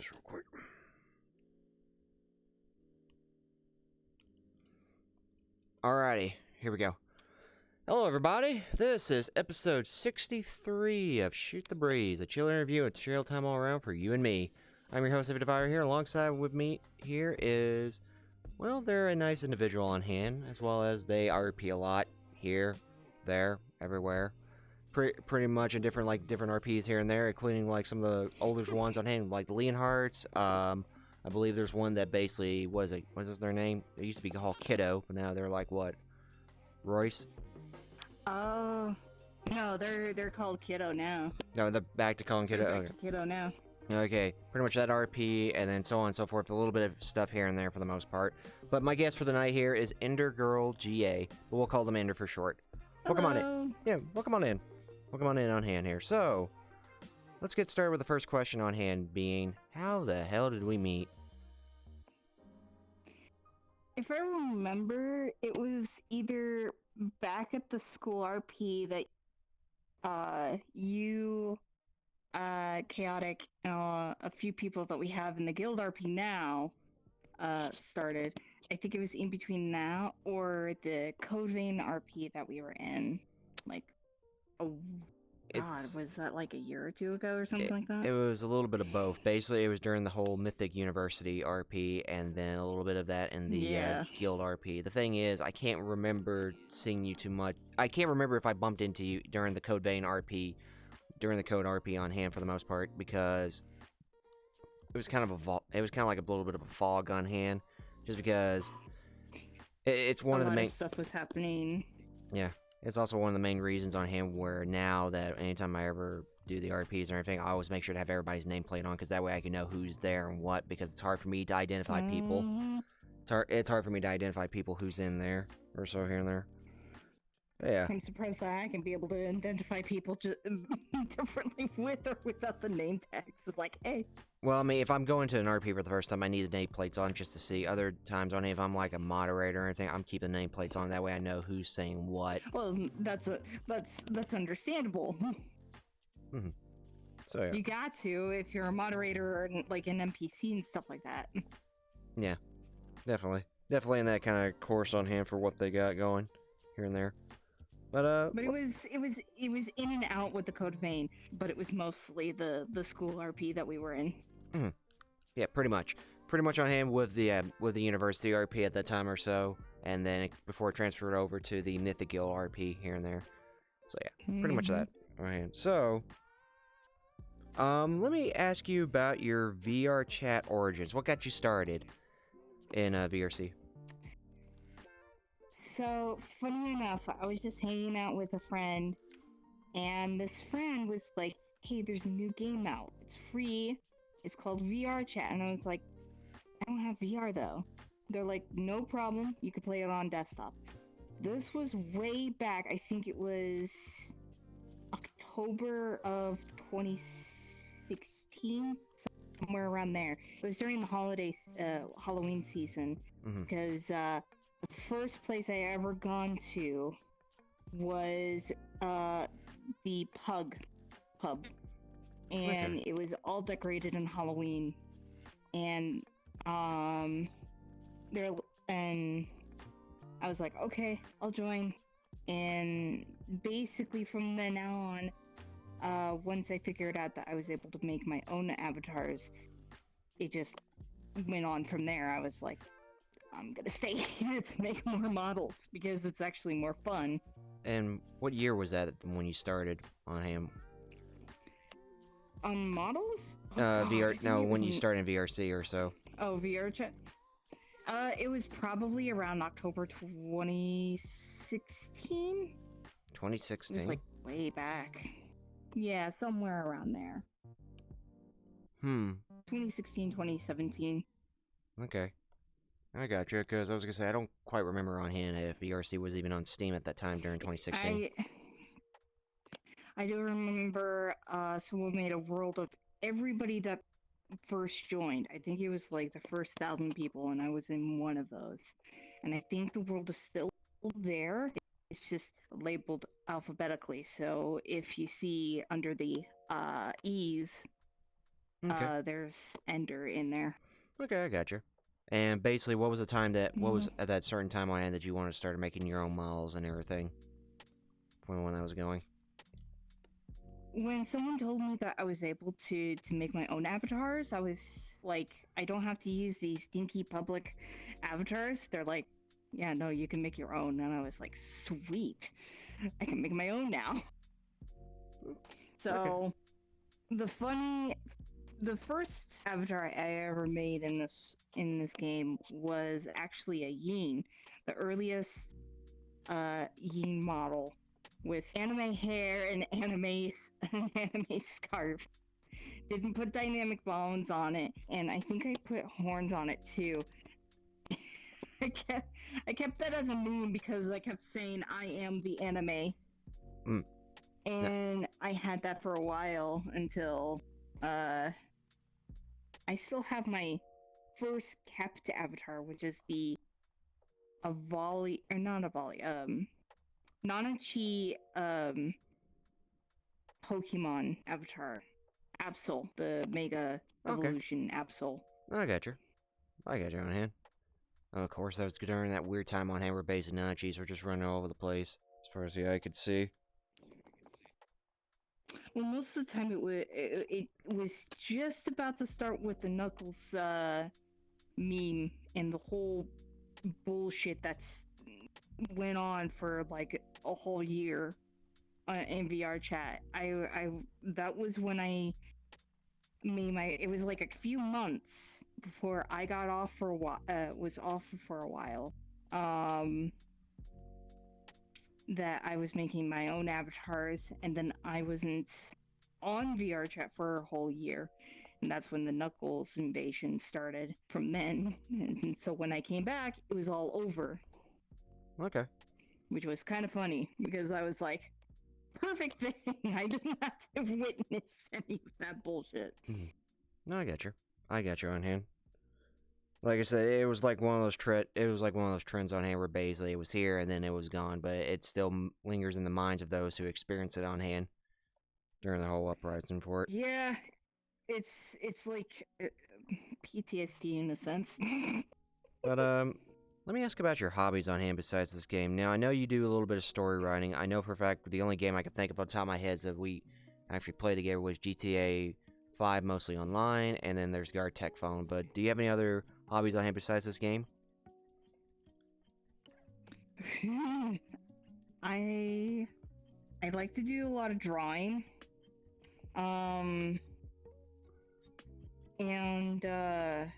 Just real quick. Alrighty, here we go. Hello, everybody. This is episode 63 of Shoot the Breeze, a chill interview and chill time all around for you and me. I'm your host, HeavyDivider here. Alongside with me here is, well, they're a nice individual on hand, as well as they RP a lot here, there, everywhere. Pretty much in different RPs here and there, including like some of the older ones on hand, like the Leonhards. I believe there's one that basically was their name? It used to be called Kiddo, but now they're like what? Royce? Oh, no, they're called Kiddo now. No, they're back to calling Kiddo. They're back to Kiddo now. Okay, pretty much that RP, and then so on and so forth. A little bit of stuff here and there for the most part. But my guest for the night here is Ender Girl GA, but we'll call them Ender for short. Welcome on in. Yeah, welcome on in. Welcome on in on hand here. So, let's get started with the first question on hand being, how the hell did we meet? If I remember, it was either back at the school RP that you, Chaotic, a few people that we have in the guild RP now started. I think it was in between now or the Code Vein RP that we were in. Like, oh God, was that like a year or two ago or something like that? It was a little bit of both. Basically, it was during the whole Mythic University RP, and then a little bit of that in the Guild RP. The thing is, I can't remember seeing you too much. I can't remember if I bumped into you during the Code Vein RP, during the Code RP on hand for the most part, because it was kind of like a little bit of a fog on hand, just because it's one of the main stuff was happening. Yeah. It's also one of the main reasons on hand where now that anytime I ever do the RPs or anything, I always make sure to have everybody's nameplate on, because that way I can know who's there and what, because it's hard for me to identify people. It's hard for me to identify people who's in there, or so here and there. Yeah. I'm surprised that I can be able to identify people just differently with or without the name tags. It's like, hey. Well, I mean, if I'm going to an RP for the first time, I need the nameplates on just to see. Other times on, if I'm like a moderator or anything, I'm keeping the nameplates on. That way I know who's saying what. Well, that's understandable. Mm-hmm. So yeah. You got to if you're a moderator or like an NPC and stuff like that. Yeah, definitely in that kind of course on hand for what they got going here and there. But it was in and out with the Code Vein, but it was mostly the school RP that we were in. Mm-hmm. Yeah, pretty much on hand with the University RP at that time or so, and then before it transferred over to the Mythic Guild RP here and there. So yeah, pretty much that on hand. So, let me ask you about your VR chat origins. What got you started in VRC? So, funny enough, I was just hanging out with a friend, and this friend was like, hey, there's a new game out. It's free. It's called VR Chat. And I was like, I don't have VR, though. They're like, no problem. You can play it on desktop. This was way back. I think it was October of 2016, somewhere around there. It was during the holidays, Halloween season, because the first place I ever gone to was the Pub, and it was all decorated in Halloween, and I was like, okay, I'll join, and basically from then on, once I figured out that I was able to make my own avatars, it just went on from there. I was like, I'm gonna stay here to make more models because it's actually more fun. And what year was that when you started on ham? On models? VR. No, when you started in VRC or so. Oh, VR chat. It was probably around October 2016. 2016. It was like way back. Yeah, somewhere around there. 2016, 2017. Okay. I got you, because I was going to say, I don't quite remember on hand if VRC was even on Steam at that time during 2016. I do remember someone made a world of everybody that first joined. I think it was like the first 1,000 people, and I was in one of those. And I think the world is still there. It's just labeled alphabetically. So if you see under the E's, Okay. There's Ender in there. Okay, I gotcha. And basically, what was the time that, what Mhm. was at that certain time on hand that you wanted to start making your own models and everything? When that was going? When someone told me that I was able to make my own avatars, I was like, I don't have to use these stinky public avatars. They're like, yeah, no, you can make your own. And I was like, sweet, I can make my own now. Okay. So the first avatar I ever made in this game was actually a yin, the earliest yin model with anime hair and an anime scarf. Didn't put dynamic bones on it, and I think I put horns on it too. I kept I kept that as a meme because I kept saying I am the anime. Mm. No. And I had that for a while until I still have my first kept avatar, which is the Avali or not Avali, Nanachi Pokemon avatar. Absol, the Mega Okay. Evolution Absol. I gotcha. I gotcha on hand. Of course, that was during that weird time on hand where base and Nachis were just running all over the place, as far as the eye could see. Well, most of the time it was just about to start with the Knuckles meme and the whole bullshit that's went on for like a whole year in VR chat. I that was when I made my. It was like a few months before I got off for a while. Was off for a while. That I was making my own avatars, and then I wasn't on VR chat for a whole year. And that's when the Knuckles invasion started from then. And so when I came back, it was all over, Okay. which was kind of funny because I was like, perfect thing. I didn't have to witness any of that bullshit. No, I got you. I got you on hand. Like I said, it was like one of those trends on hand where basically it was here and then it was gone, but it still lingers in the minds of those who experienced it on hand during the whole uprising for it. Yeah, it's like PTSD in a sense. But let me ask about your hobbies on hand besides this game. Now I know you do a little bit of story writing. I know for a fact the only game I can think of on top of my head that we actually played together was GTA 5, mostly online, and then there's Guard Tech Phone. But do you have any other hobbies on hand besides this game? I I like to do a lot of drawing. And I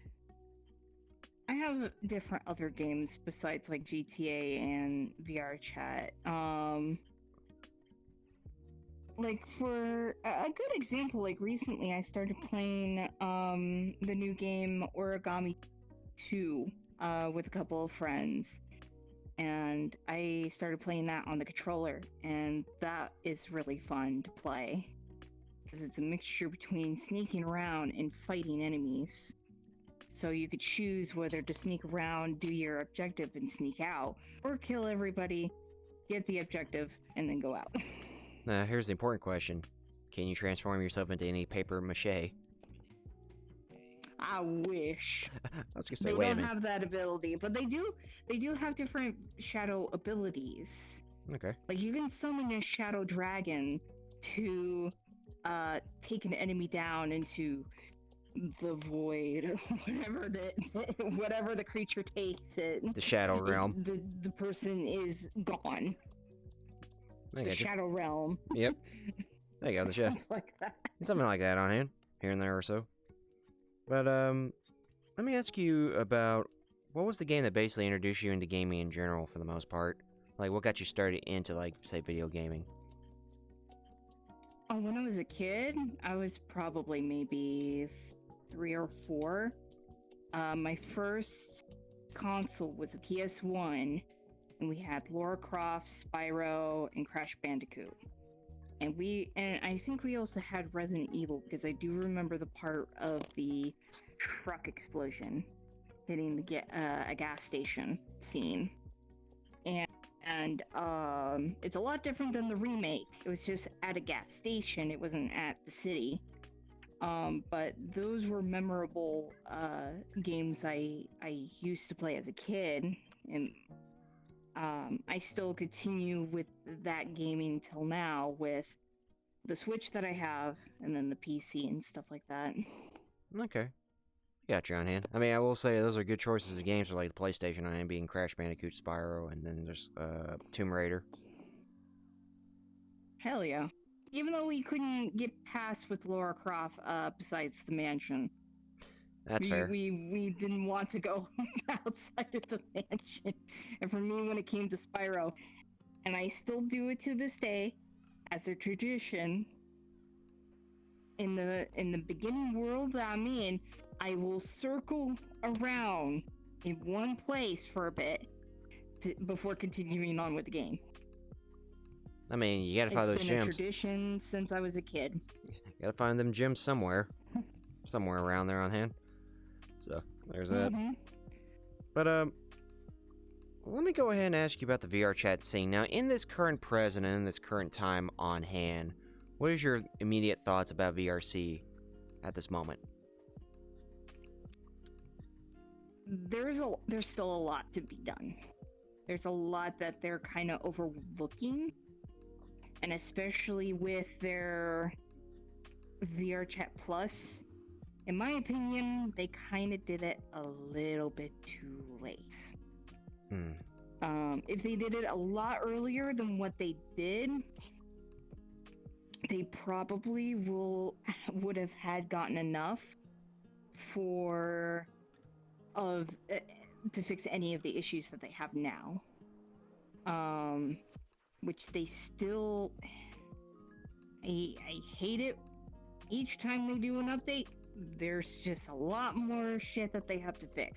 have different other games besides like GTA and VR chat. Like for a good example, like recently I started playing the new game Origami 2 with a couple of friends. And I started playing that on the controller, and that is really fun to play because it's a mixture between sneaking around and fighting enemies. So you could choose whether to sneak around, do your objective, and sneak out, or kill everybody, get the objective, and then go out. Now, here's the important question. Can you transform yourself into any paper mache? I wish. I was gonna say, They wait a don't minute. have that ability, but they do have different shadow abilities. Okay. Like you can summon a shadow dragon to take an enemy down into the void, whatever the creature takes it. The Shadow Realm. The person is gone. I The got you. shadow realm. Yep. There you go, the shadow. Something like that. Something like that on hand, here and there or so. But, let me ask you about what was the game that basically introduced you into gaming in general for the most part? Like, what got you started into, like, say, video gaming? Oh, when I was a kid, I was probably maybe 3 or 4. My first console was a PS1, and we had Lara Croft, Spyro, and Crash Bandicoot. And I think we also had Resident Evil because I do remember the part of the truck explosion hitting a gas station scene. And it's a lot different than the remake. It was just at a gas station. It wasn't at the city. But those were memorable games I used to play as a kid, and I still continue with that gaming till now with the Switch that I have, and then the PC and stuff like that. Okay. Got you on hand. I mean, I will say those are good choices of games for like the PlayStation on hand, being Crash Bandicoot, Spyro, and then there's Tomb Raider. Hell yeah. Even though we couldn't get past with Lara Croft, besides the mansion. That's we, fair. we didn't want to go outside of the mansion. And for me, when it came to Spyro, and I still do it to this day, as a tradition, in the beginning world that I'm in, I will circle around in one place for a bit before continuing on with the game. I mean, you gotta find those It's been a gems. tradition since I was a kid. You gotta find them gems somewhere. Somewhere around there on hand. So, there's that. Mm-hmm. But, let me go ahead and ask you about the VR chat scene. Now, in this current present and in this current time on hand, what is your immediate thoughts about VRC at this moment? There's still a lot to be done. There's a lot that they're kind of overlooking, and especially with their VR Chat Plus, in my opinion, they kind of did it a little bit too late. If they did it a lot earlier than what they did, they probably would have had gotten enough to fix any of the issues that they have now. Which they still... I hate it. Each time they do an update, there's just a lot more shit that they have to fix.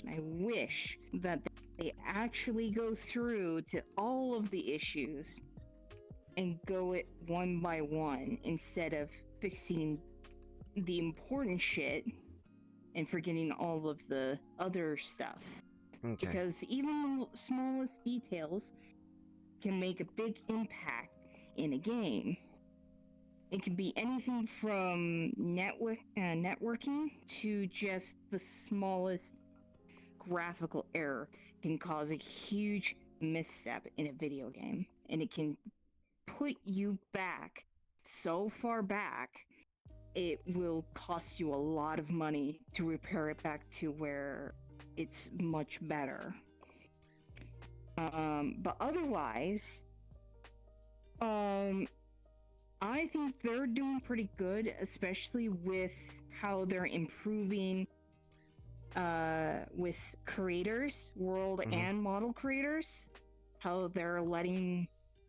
I wish that they actually go through to all of the issues and go it one by one instead of fixing the important shit and forgetting all of the other stuff. Okay. Because even the smallest details can make a big impact in a game. It can be anything from networking to just the smallest graphical error can cause a huge misstep in a video game. And it can put you back so far back, it will cost you a lot of money to repair it back to where it's much better. But otherwise, I think they're doing pretty good, especially with how they're improving with creators, world and model creators, how they're letting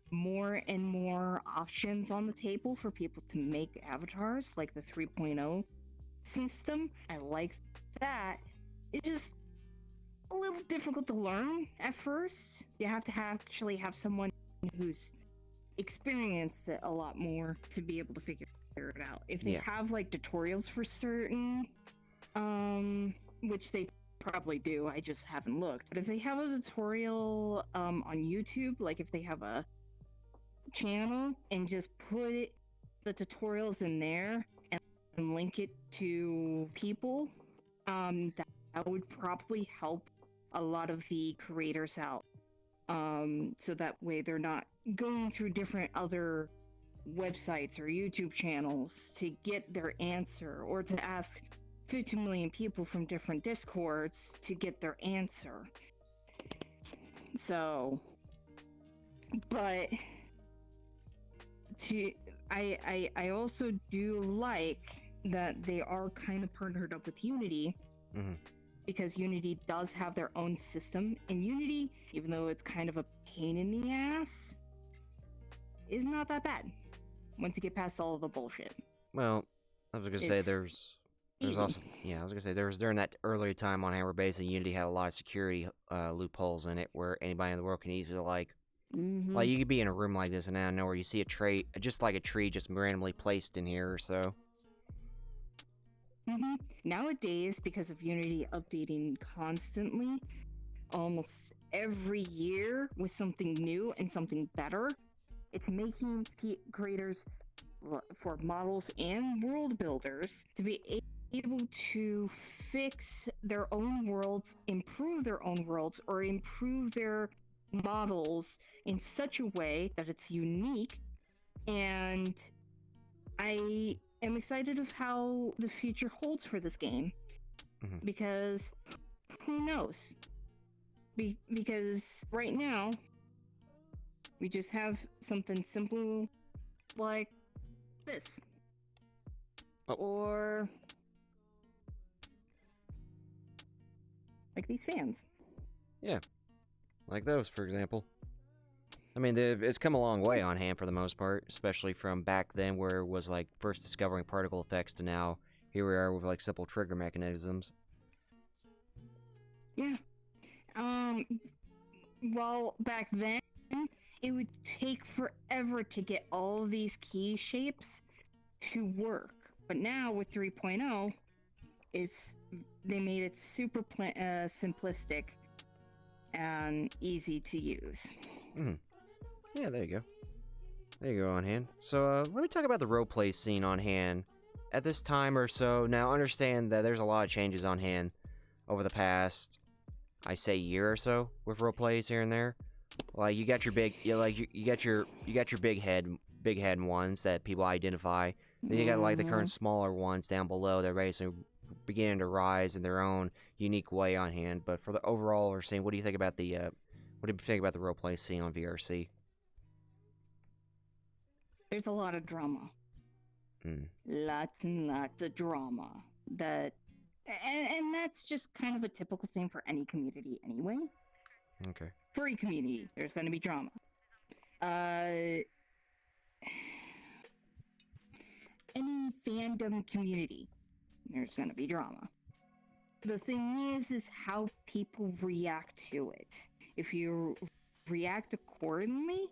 more and more options on the table for people to make avatars, like the 3.0 system. I like that. It's just a little difficult to learn at first. You have to actually have someone who's experienced it a lot more to be able to figure it out. If they have like tutorials for certain, which they probably do, I just haven't looked. But if they have a tutorial on YouTube, like if they have a channel and just put the tutorials in there and link it to people, that would probably help a lot of the creators out. So that way they're not going through different other websites or YouTube channels to get their answer, or to ask 50 million people from different Discords to get their answer. So, but I also do like that they are kind of partnered up with Unity, because Unity does have their own system, and Unity, even though it's kind of a pain in the ass, is not that bad once you get past all of the bullshit. Well, I was gonna say there's also I was gonna say there was during that earlier time on hand where basically Unity had a lot of security loopholes in it where anybody in the world can easily like you could be in a room like this and out of nowhere you see a tree, just like a tree just randomly placed in here or so. Nowadays, because of Unity updating constantly, almost every year with something new and something better, it's making creators for models and world builders to be able to fix their own worlds, improve their own worlds, or improve their models in such a way that it's unique. And I am excited of how the future holds for this game, because who knows? Because right now we just have something simple like this, or like these fans. Yeah, like those, for example. I mean, it's come a long way on hand for the most part, especially from back then where it was like first discovering particle effects to now here we are with like simple trigger mechanisms. Yeah. Well, back then, it would take forever to get all of these key shapes to work. But now with 3.0, they made it super simplistic and easy to use. Yeah, there you go. There you go, on hand. So let me talk about the roleplay scene on hand. At this time or so, now understand that there's a lot of changes on hand over the past, I say, year or so with roleplays here and there. Like you got your big, you got your big head ones that people identify. Then you got like the current smaller ones down below that are basically beginning to rise in their own unique way on hand. But for the overall or scene, what do you think about the roleplay scene on VRC? There's a lot of drama. Lots and lots of drama. And that's just kind of a typical thing for any community anyway. Okay. Furry community, there's going to be drama. Any fandom community, there's going to be drama. The thing is how people react to it. If you react accordingly,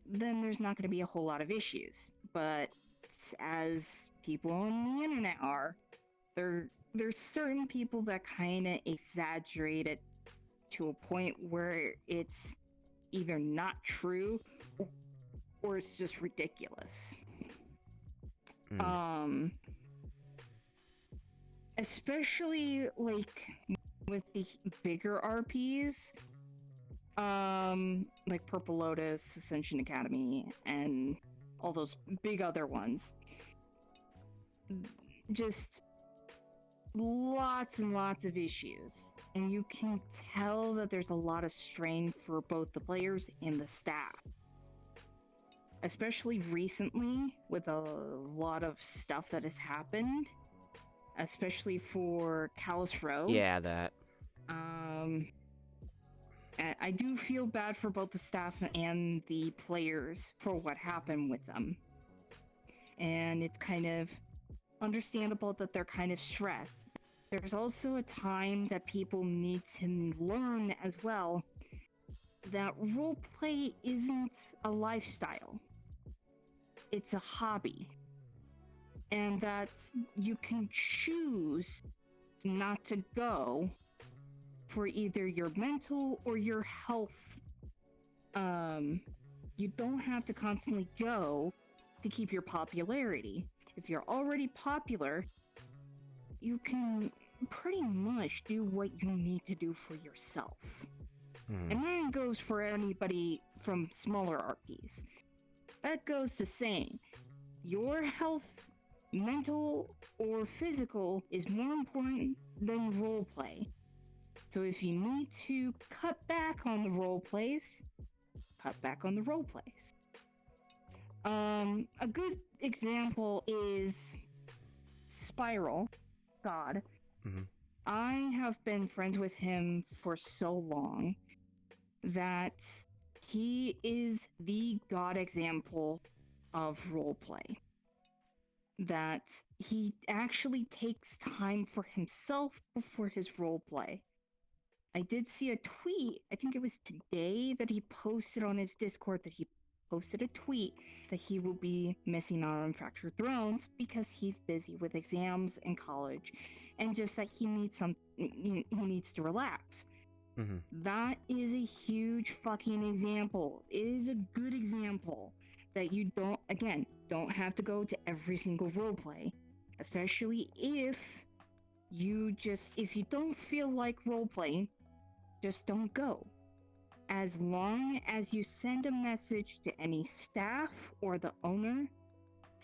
then there's not going to be a whole lot of issues. But as people on the internet are, there's certain people that kind of exaggerate it to a point where it's either not true or it's just ridiculous. Especially like with the bigger RPs, like Purple Lotus, Ascension Academy, and all those big other ones. Just lots and lots of issues. And you can tell that there's a lot of strain for both the players and the staff. Especially recently, with a lot of stuff that has happened. Especially for Callus Row. Yeah, that. I do feel bad for both the staff and the players for what happened with them. And it's kind of understandable that they're kind of stressed. There's also a time that people need to learn as well that roleplay isn't a lifestyle. It's a hobby. And that you can choose not to go for either your mental or your health. You don't have to constantly go to keep your popularity. If you're already popular, you can pretty much do what you need to do for yourself. And that goes for anybody from smaller RPs. That goes to saying, your health, mental or physical, is more important than roleplay. So if you need to cut back on the roleplays, cut back on the roleplays. A good example is Spiral God. I have been friends with him for so long that he is the god example of roleplay. That he actually takes time for himself before his roleplay. I did see a tweet, I think it was today, that he posted on his Discord, that he posted a tweet that he will be missing out on Fractured Thrones because he's busy with exams and college, and just that he needs to relax. That is a huge fucking example. It is a good example that you don't, again, don't have to go to every single roleplay, especially if if you don't feel like roleplaying, just don't go. As long as you send a message to any staff or the owner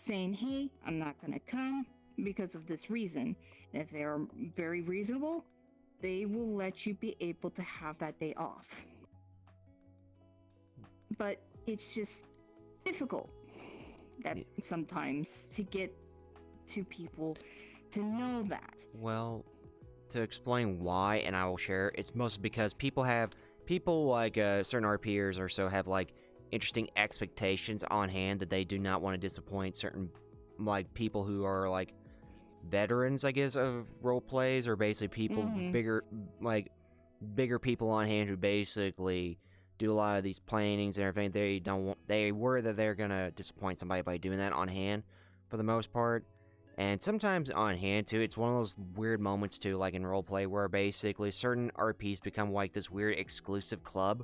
saying, hey, I'm not gonna come because of this reason. And if they are very reasonable, they will let you be able to have that day off. But it's just difficult that sometimes to get to people to know that. Well, to explain why, and I will share, it's mostly because people like certain RPers or so have like interesting expectations on hand that they do not want to disappoint certain like people who are like veterans, I guess, of role plays, or basically people bigger people on hand who basically do a lot of these plannings and everything. They worry that they're gonna disappoint somebody by doing that on hand for the most part. And sometimes on hand too, it's one of those weird moments too, like in roleplay, where basically certain RPs become like this weird exclusive club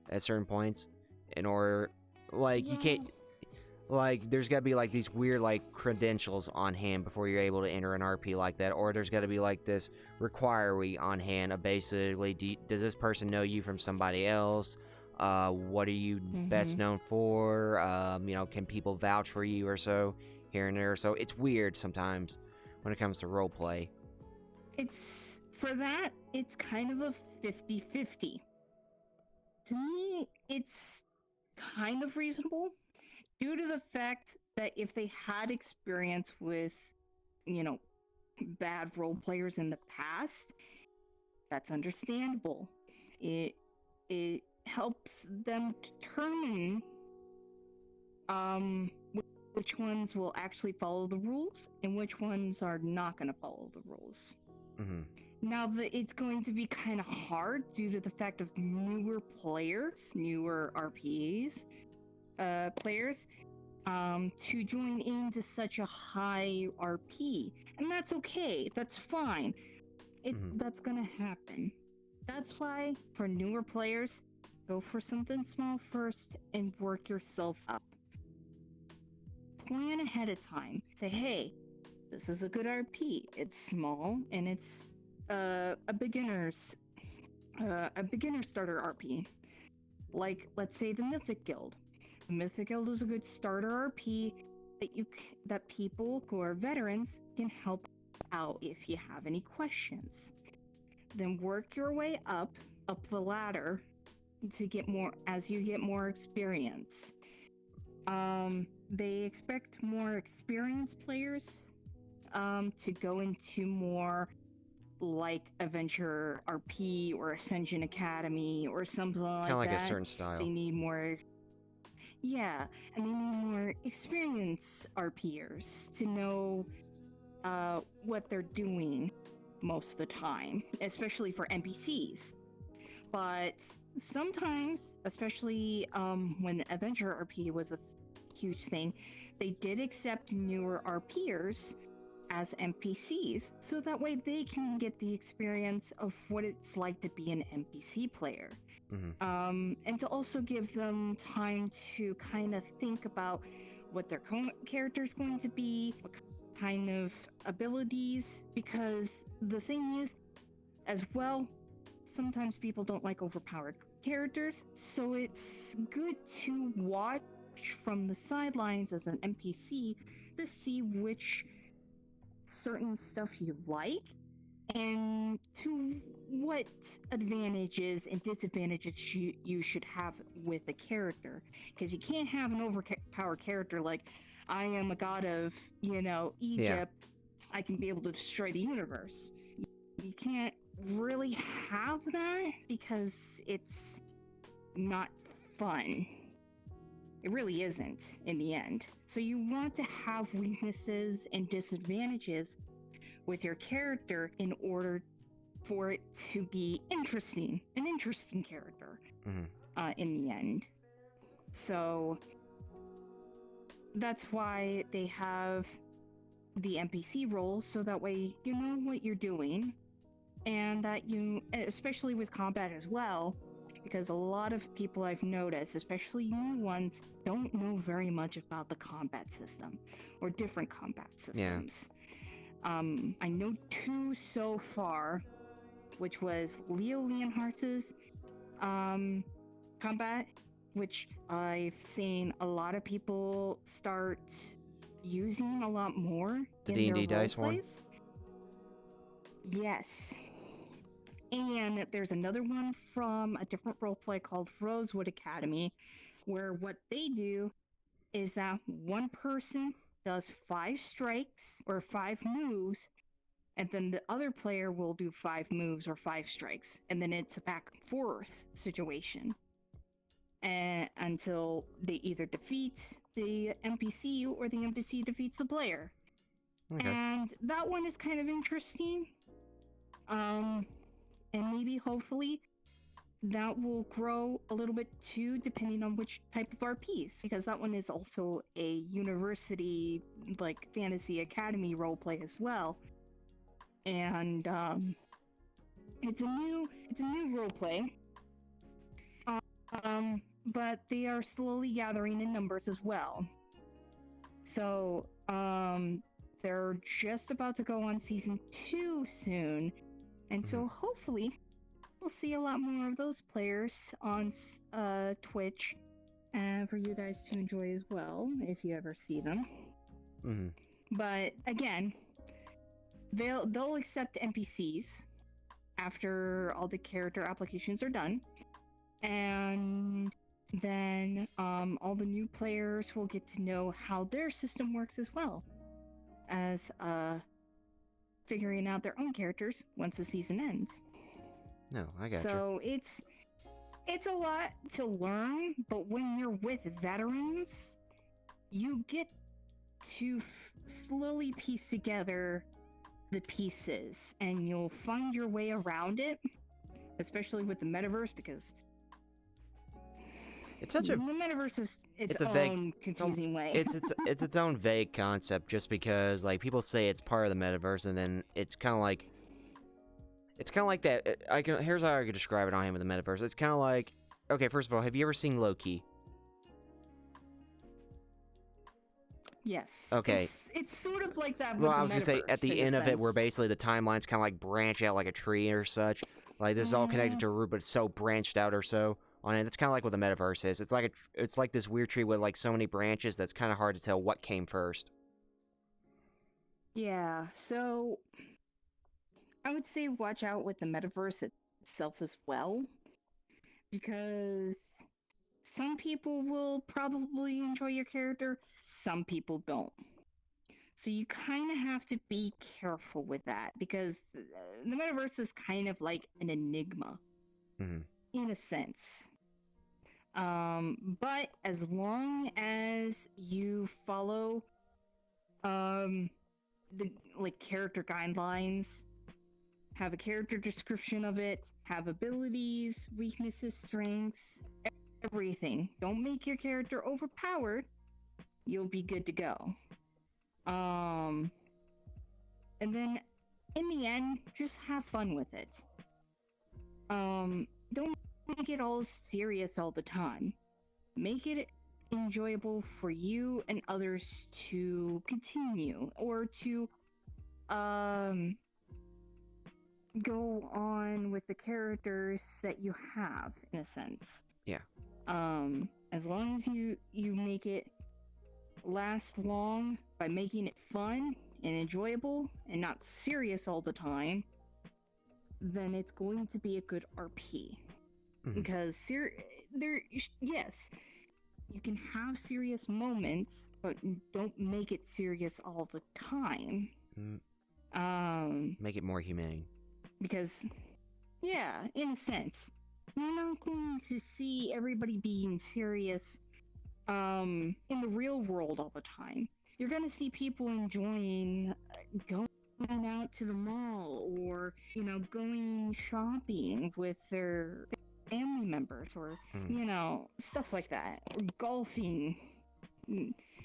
at certain points. In order, like, you can't, like, there's gotta be like these weird like credentials on hand before you're able to enter an RP like that, or there's gotta be like this requiree on hand of basically, does this person know you from somebody else? What are you best known for? Can people vouch for you or so? Here and there, so it's weird sometimes when it comes to roleplay. It's kind of a 50-50. To me, it's kind of reasonable due to the fact that if they had experience with, bad role players in the past, that's understandable. It helps them determine which ones will actually follow the rules and which ones are not going to follow the rules. Mm-hmm. Now, it's going to be kind of hard due to the fact of newer RPs, players, to join into such a high RP. And that's okay. That's fine. That's going to happen. That's why, for newer players, go for something small first and work yourself up. Plan ahead of time. Say, hey, this is a good RP. It's small and it's a beginner starter RP. Like, let's say the Mythic Guild. The Mythic Guild is a good starter RP that people who are veterans can help out if you have any questions. Then work your way up the ladder to get more as you get more experience. They expect more experienced players to go into more like Adventure RP or Ascension Academy or something like that. Kind of like a certain style. They need more... Yeah, and they need more experienced RPers to know what they're doing most of the time, especially for NPCs. But sometimes, especially when the Adventure RP was a huge thing, they did accept newer RPers as NPCs, so that way they can get the experience of what it's like to be an NPC player. And to also give them time to kind of think about what their character is going to be, what kind of abilities, because the thing is, as well, sometimes people don't like overpowered characters, so it's good to watch from the sidelines as an NPC to see which certain stuff you like and to what advantages and disadvantages you should have with a character, because you can't have an overpowered character like, I am a god of, Egypt, I can be able to destroy the universe. You can't really have that because it's not fun. It really isn't in the end. So you want to have weaknesses and disadvantages with your character in order for it to be an interesting character in the end. So that's why they have the NPC roles, so that way you know what you're doing, and that you, especially with combat as well, because a lot of people I've noticed, especially new ones, don't know very much about the combat system or different combat systems. I know 2 so far, which was Leo Leonhardt's combat, which I've seen a lot of people start using a lot more The in D&D their dice one? roleplays. Yes. And there's another one from a different roleplay called Rosewood Academy, where what they do is that one person does 5 strikes or 5 moves, and then the other player will do 5 moves or 5 strikes, and then it's a back and forth situation. And until they either defeat the NPC or the NPC defeats the player. Okay. And that one is kind of interesting. And maybe, hopefully, that will grow a little bit too, depending on which type of RPs, because that one is also a university, like, fantasy academy roleplay as well. And it's a new roleplay. But they are slowly gathering in numbers as well. So, they're just about to go on season 2 soon, and so hopefully we'll see a lot more of those players on Twitch, and for you guys to enjoy as well if you ever see them. But again, they'll accept NPCs after all the character applications are done, and then all the new players will get to know how their system works as well as figuring out their own characters once the season ends. No, I gotcha. So it's a lot to learn, but when you're with veterans, you get to slowly piece together the pieces, and you'll find your way around it, especially with the metaverse, because it's such a the metaverse is its a own vague, confusing way. it's its own vague concept, just because like people say it's part of the metaverse, and then it's kind of like that. Here's how I could describe it on him with the metaverse. It's kind of like, okay, first of all, have you ever seen Loki? Yes. Okay. It's sort of like that. Well, I was gonna say at the end of it, where basically the timelines kind of like branch out like a tree or such. Like this is all connected to a root, but it's so branched out or so on it. That's kind of like what the metaverse is. It's like this weird tree with like so many branches that's kind of hard to tell what came first. Yeah. So I would say watch out with the metaverse itself as well, because some people will probably enjoy your character, some people don't. So you kind of have to be careful with that, because the metaverse is kind of like an enigma, in a sense. But as long as you follow the like character guidelines, have a character description of it, have abilities, weaknesses, strengths, everything. Don't make your character overpowered. You'll be good to go. And then in the end, just have fun with it. Don't make it all serious all the time. Make it enjoyable for you and others to continue, or to go on with the characters that you have, in a sense. Yeah. As long as you make it last long by making it fun and enjoyable and not serious all the time, then it's going to be a good RP. Because yes, you can have serious moments, but don't make it serious all the time. Make it more humane. Because, yeah, in a sense, you're not going to see everybody being serious in the real world all the time. You're going to see people enjoying going out to the mall, or, going shopping with their family members, or, stuff like that, or golfing.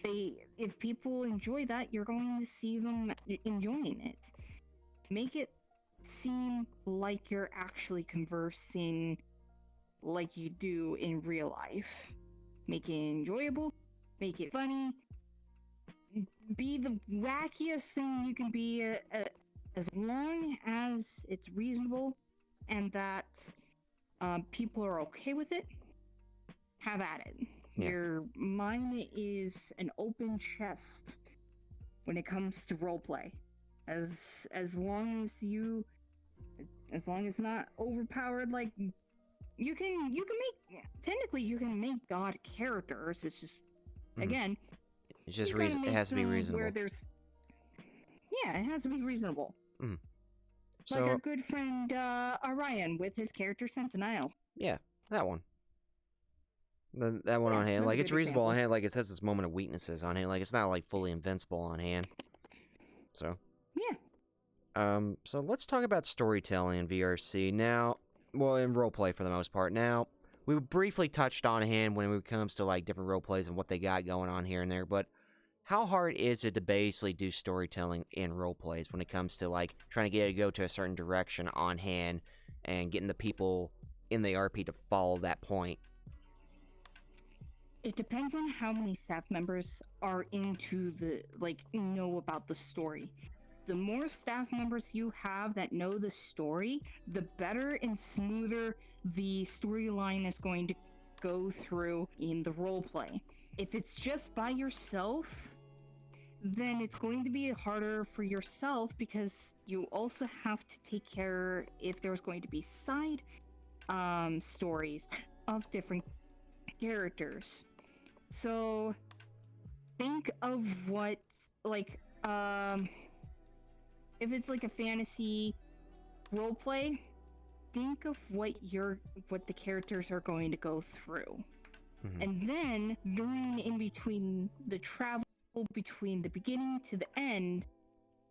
If people enjoy that, you're going to see them enjoying it. Make it seem like you're actually conversing like you do in real life. Make it enjoyable, make it funny, be the wackiest thing you can be, as long as it's reasonable and that people are okay with it. Have at it. Yeah. Your mind is an open chest when it comes to roleplay. As long as it's not overpowered, like you can make, technically you can make god characters. It's just again, it's just you gotta it make has to be them reasonable. Where there's, yeah, it has to be reasonable. So, like our good friend Orion with his character Sentinel. yeah, that one. That one Yeah, on hand, that's like a it's good reasonable on example. hand. Like it says, its moment of weaknesses on hand. Like it's not like fully invincible on hand. So Yeah. So let's talk about storytelling in VRC now. Well, in roleplay for the most part. Now, we briefly touched on hand when it comes to like different roleplays and what they got going on here and there. But how hard is it to basically do storytelling in roleplays when it comes to like trying to get it to go to a certain direction on hand and getting the people in the RP to follow that point? It depends on how many staff members are into the, like, know about the story. The more staff members you have that know the story, the better and smoother the storyline is going to go through in the roleplay. If it's just by yourself, then it's going to be harder for yourself because you also have to take care if there's going to be side stories of different characters. So think of what, like, if it's like a fantasy roleplay, think of what the characters are going to go through. And then during in between the travel between the beginning to the end,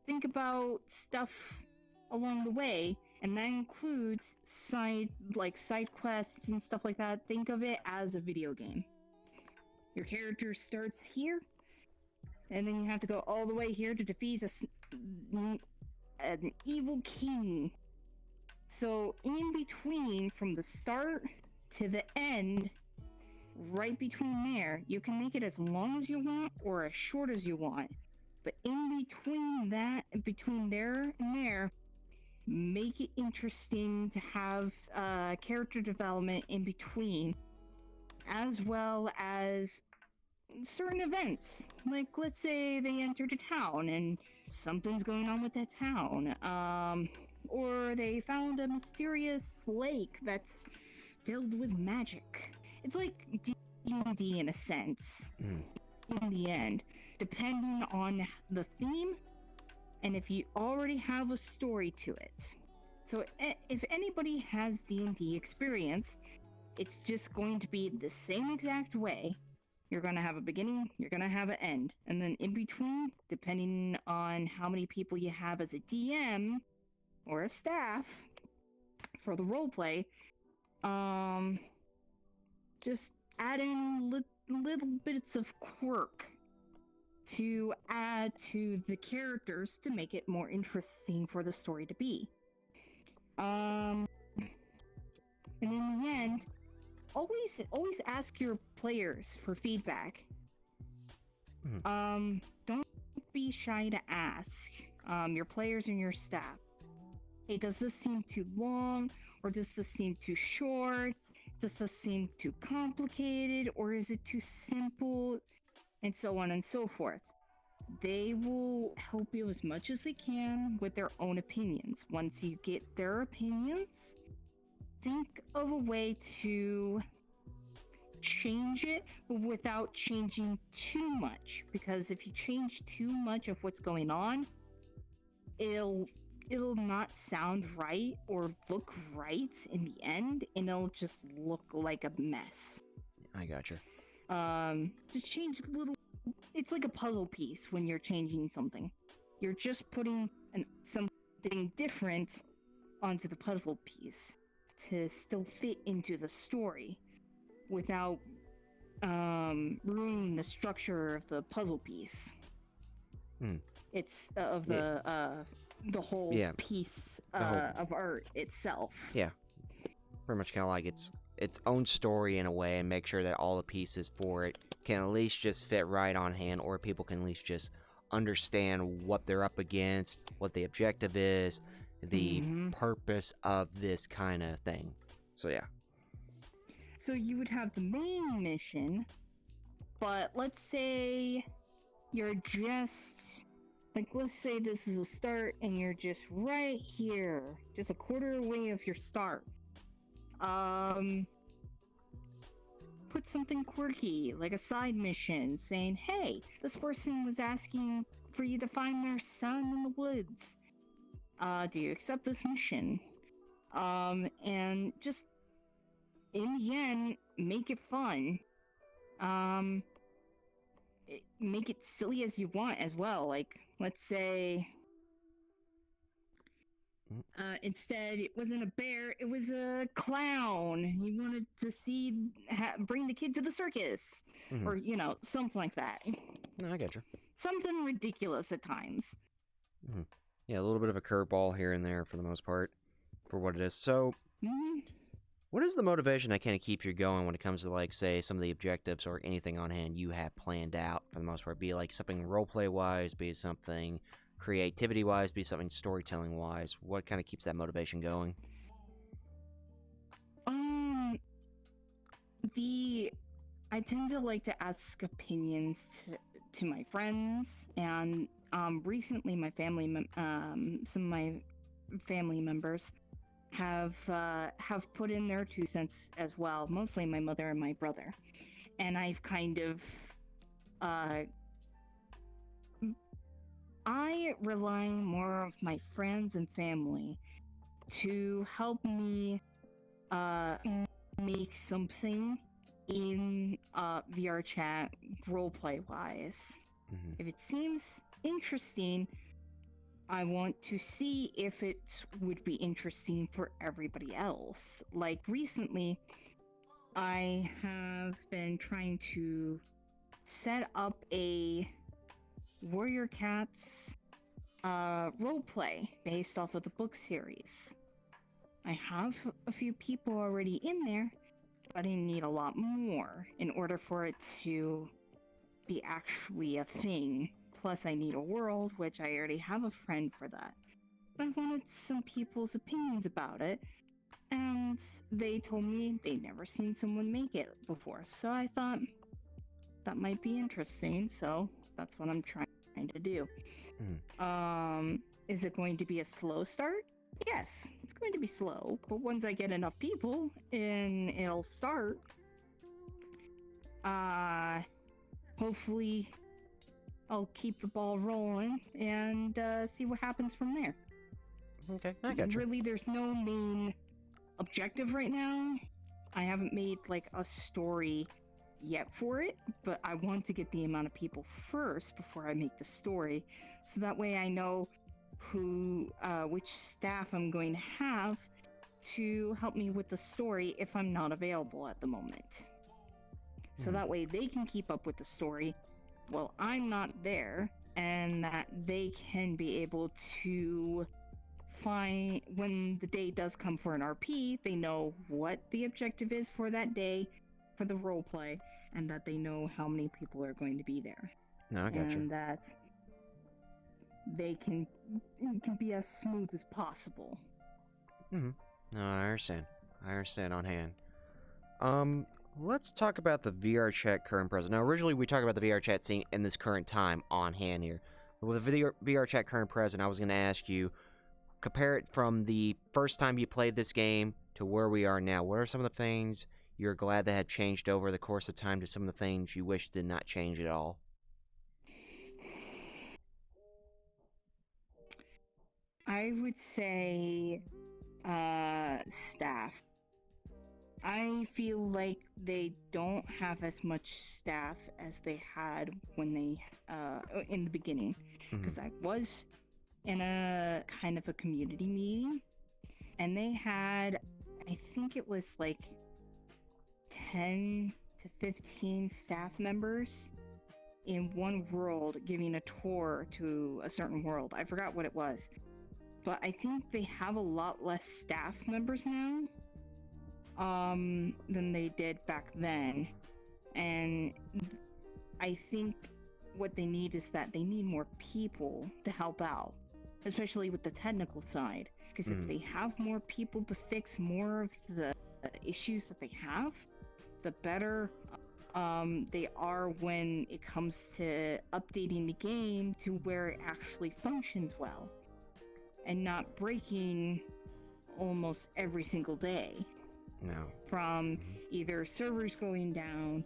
think about stuff along the way, and that includes side quests and stuff like that. Think of it as a video game. Your character starts here, and then you have to go all the way here to defeat an evil king. So in between, from the start to the end, right between there, you can make it as long as you want or as short as you want. But in between there and there, make it interesting to have character development in between, as well as certain events. Like, let's say they entered a town and something's going on with that town. Or they found a mysterious lake that's filled with magic. It's like D&D in a sense, in the end, depending on the theme and if you already have a story to it. So if anybody has D&D experience, it's just going to be the same exact way. You're going to have a beginning, you're going to have an end. And then in between, depending on how many people you have as a DM or a staff for the roleplay, just add in little bits of quirk to add to the characters to make it more interesting for the story to be. And in the end, always ask your players for feedback. Don't be shy to ask your players and your staff. Hey, does this seem too long? Or does this seem too short? Does this seem too complicated? Or is it too simple? And so on and so forth. They will help you as much as they can with their own opinions. Once you get their opinions, think of a way to change it, but without changing too much. Because if you change too much of what's going on, it'll not sound right or look right in the end, and it'll just look like a mess. I gotcha. Just change little. It's like a puzzle piece when you're changing something. You're just putting something different onto the puzzle piece to still fit into the story without ruining the structure of the puzzle piece. It's of the whole piece of art itself. Yeah. Pretty much kind of like it's its own story in a way and make sure that all the pieces for it can at least just fit right on hand, or people can at least just understand what they're up against, what the objective is, the purpose of this kind of thing. So yeah. So you would have the main mission, but let's say you're just, like, let's say this is a start and you're just right here, just a quarter away of your start. Put something quirky, like a side mission, saying, hey, this person was asking for you to find their son in the woods. Do you accept this mission? And just, in the end, make it fun. Make it silly as you want as well. Like, let's say, instead, it wasn't a bear, it was a clown. You wanted to bring the kid to the circus. Or, something like that. No, I get you. Something ridiculous at times. Yeah, a little bit of a curveball here and there for the most part, for what it is. So, what is the motivation that kind of keeps you going when it comes to, like, say, some of the objectives or anything on hand you have planned out for the most part? Be it like something roleplay-wise, be it something creativity-wise, be it something storytelling-wise. What kind of keeps that motivation going? I tend to like to ask opinions to my friends, and recently some of my family members have put in their 2 cents as well, mostly my mother and my brother. And I've kind of I rely more on my friends and family to help me make something in VR chat roleplay wise. If it seems interesting, I want to see if it would be interesting for everybody else. Like, recently, I have been trying to set up a Warrior Cats roleplay based off of the book series. I have a few people already in there, but I need a lot more in order for it to be actually a thing. Plus, I need a world, which I already have a friend for that. I wanted some people's opinions about it, and they told me they'd never seen someone make it before, so I thought that might be interesting, so that's what I'm trying to do. Is it going to be a slow start? Yes, it's going to be slow, but once I get enough people, and it'll start, hopefully I'll keep the ball rolling and see what happens from there. Okay, I got you. Really, there's no main objective right now. I haven't made, like, a story yet for it, but I want to get the amount of people first before I make the story, so that way I know which staff I'm going to have to help me with the story if I'm not available at the moment. So that way they can keep up with the story while I'm not there, and that they can be able to find, when the day does come for an RP, they know what the objective is for that day for the roleplay, and that they know how many people are going to be there. No, I got you. And that it can be as smooth as possible. No, I understand on hand. Let's talk about the VR chat current present. Now, originally we talked about the VR chat scene in this current time on hand here. But with the VR chat current present, I was going to ask you, compare it from the first time you played this game to where we are now. What are some of the things you're glad that had changed over the course of time to some of the things you wish did not change at all? I would say staff. I feel like they don't have as much staff as they had when they in the beginning, because I was in a kind of a community meeting, and they had, I think it was like 10 to 15 staff members in one world giving a tour to a certain world. I forgot what it was, but I think they have a lot less staff members now. than they did back then. And I think what they need is that they need more people to help out, especially with the technical side. Because if they have more people to fix more of the issues that they have, the better they are when it comes to updating the game to where it actually functions well and not breaking almost every single day. No. From either servers going down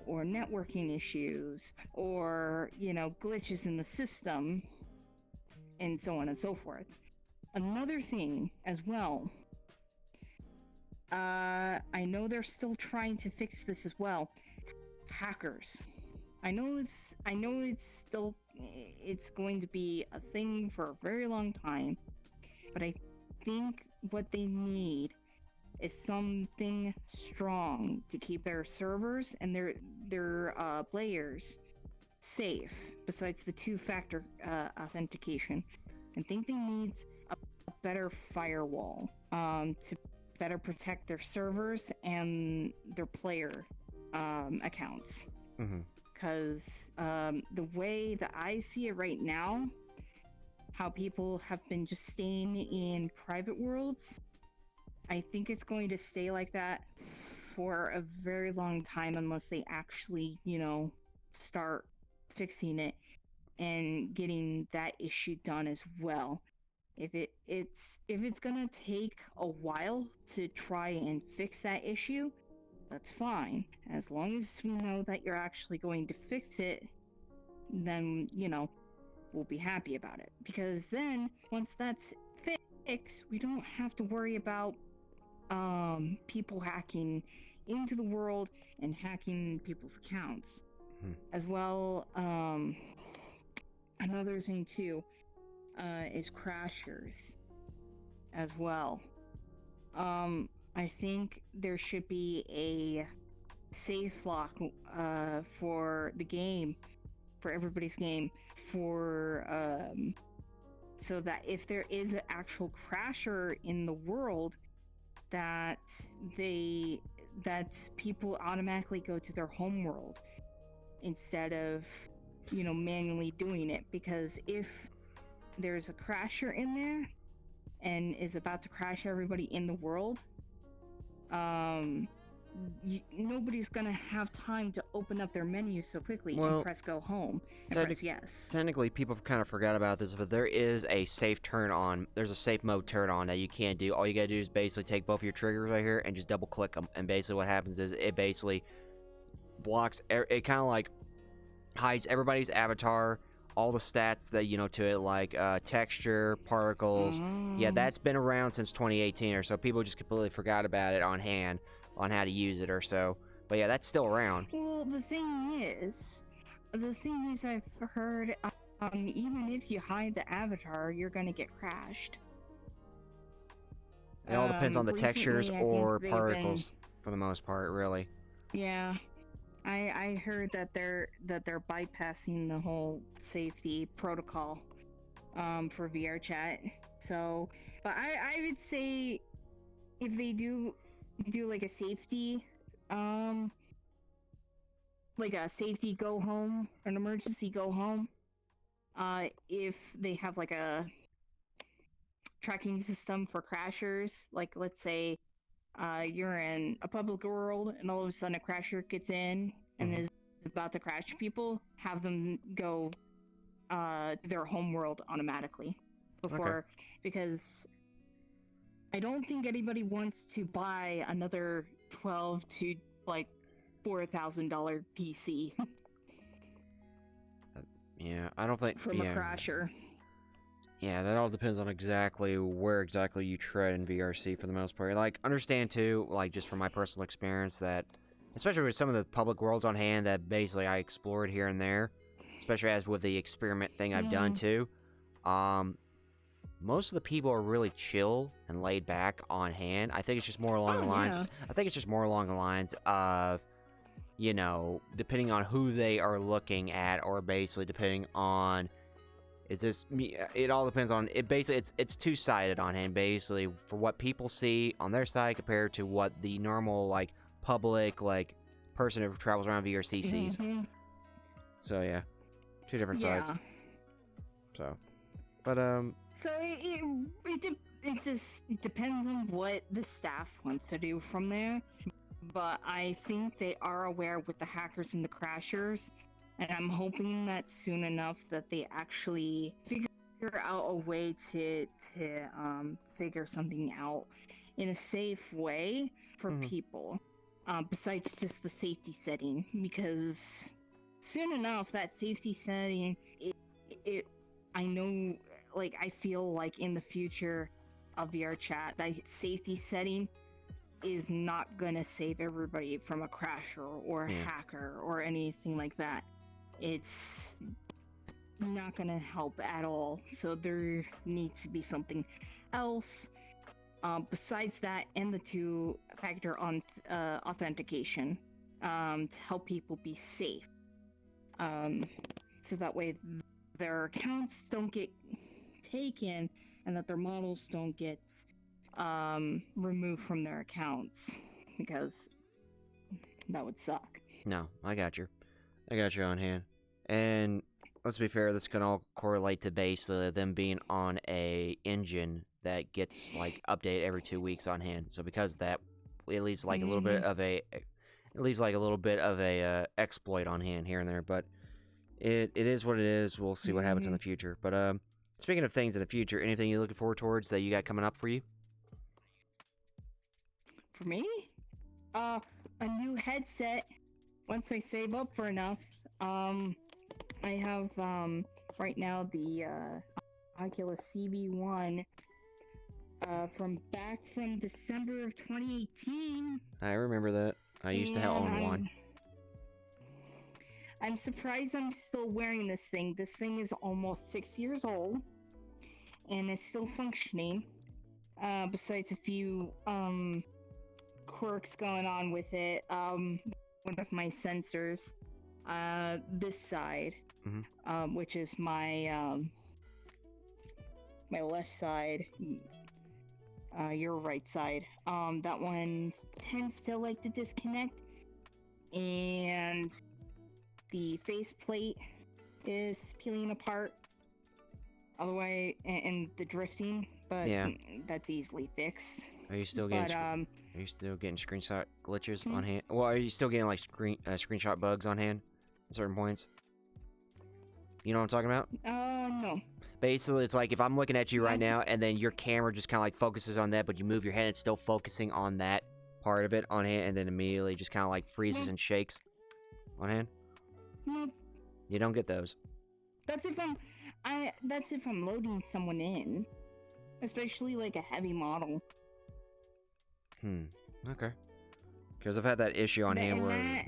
or networking issues or, glitches in the system and so on and so forth. Another thing as well, I know they're still trying to fix this as well. Hackers. I know it's going to be a thing for a very long time, but I think what they need is something strong to keep their servers and their players safe, besides the two-factor authentication. I think they need a better firewall to better protect their servers and their player accounts. Because the way that I see it right now, how people have been just staying in private worlds, I think it's going to stay like that for a very long time unless they actually, start fixing it and getting that issue done as well. If it's gonna take a while to try and fix that issue, that's fine. As long as we know that you're actually going to fix it, then, we'll be happy about it. Because then, once that's fixed, we don't have to worry about people hacking into the world and hacking people's accounts. As well, another thing too, is crashers as well. I think there should be a safe lock for the game, for everybody's game, for so that if there is an actual crasher in the world, that people automatically go to their home world instead of manually doing it. Because if there's a crasher in there and is about to crash everybody in the world, nobody's gonna have time to open up their menu so quickly and press go home and press yes. Technically, people kind of forgot about this, but there is a safe turn on. There's a safe mode turn on that you can do. All you gotta do is basically take both of your triggers right here and just double click them. And basically what happens is it basically blocks, it kind of like hides everybody's avatar, all the stats that, to it, like texture, particles. Yeah, that's been around since 2018 or so. People just completely forgot about it on hand, on how to use it or so. But yeah, that's still around. Well, the thing is I've heard, even if you hide the avatar, you're gonna get crashed. It all depends on the textures or particles, for the most part, really. Yeah. I heard that they're bypassing the whole safety protocol for VR chat. So, but I would say if they do like a safety go home, an emergency go home, if they have like a tracking system for crashers, like let's say you're in a public world and all of a sudden a crasher gets in and is about to crash people, have them go to their home world automatically before, because I don't think anybody wants to buy another $12,000 to like $4,000 PC. Yeah, I don't think from a crasher. Yeah, that all depends on exactly where exactly you tread in VRC for the most part. Like, understand too, like, just from my personal experience, that especially with some of the public worlds on hand that basically I explored here and there, especially as with the experiment thing I've done too, most of the people are really chill and laid back on hand. I think it's just more along the lines. Yeah. I think it's just more along the lines of, depending on who they are looking at, or basically depending on Is this me? It all depends on it. Basically, it's two-sided on hand. Basically, for what people see on their side compared to what the normal like public like person who travels around VRC sees. So yeah, two different sides. So, but So it just depends on what the staff wants to do from there. But I think they are aware with the hackers and the crashers, and I'm hoping that soon enough that they actually figure out a way to figure something out in a safe way for people, besides just the safety setting, because soon enough that safety setting, I know, like, I feel like in the future of VR chat, that safety setting is not gonna save everybody from a crasher or a hacker or anything like that. It's not gonna help at all. So there needs to be something else besides that, and the two-factor authentication to help people be safe. So that way their accounts don't get taken and that their models don't get removed from their accounts, because that would suck. No, I got you on hand. And let's be fair, this can all correlate to basically them being on a engine that gets like updated every 2 weeks on hand. So because of that, it leaves like a little bit of a exploit on hand here and there. But it is what it is. We'll see what happens in the future. But speaking of things in the future, anything you're looking forward towards that you got coming up for you? For me? A new headset. Once I save up for enough. I have, right now the, Oculus CB1, from December of 2018. I remember that. I used to own one. I'm surprised I'm still wearing this thing. This thing is almost 6 years old, and it's still functioning. Besides a few, quirks going on with it. One of my sensors, this side, which is my my left side, your right side. That one tends to like to disconnect, and the faceplate is peeling apart. Otherwise, and the drifting, but that's easily fixed. Are you still getting? Are you still getting screenshot glitches on hand? Well, are you still getting like screenshot bugs on hand at certain points? You know what I'm talking about? No. Basically, it's like if I'm looking at you right now, and then your camera just kind of like focuses on that, but you move your head, it's still focusing on that part of it on hand, and then immediately just kind of like freezes and shakes on hand. You don't get those. That's if I'm loading someone in, especially like a heavy model. Okay. Because I've had that issue on hand where...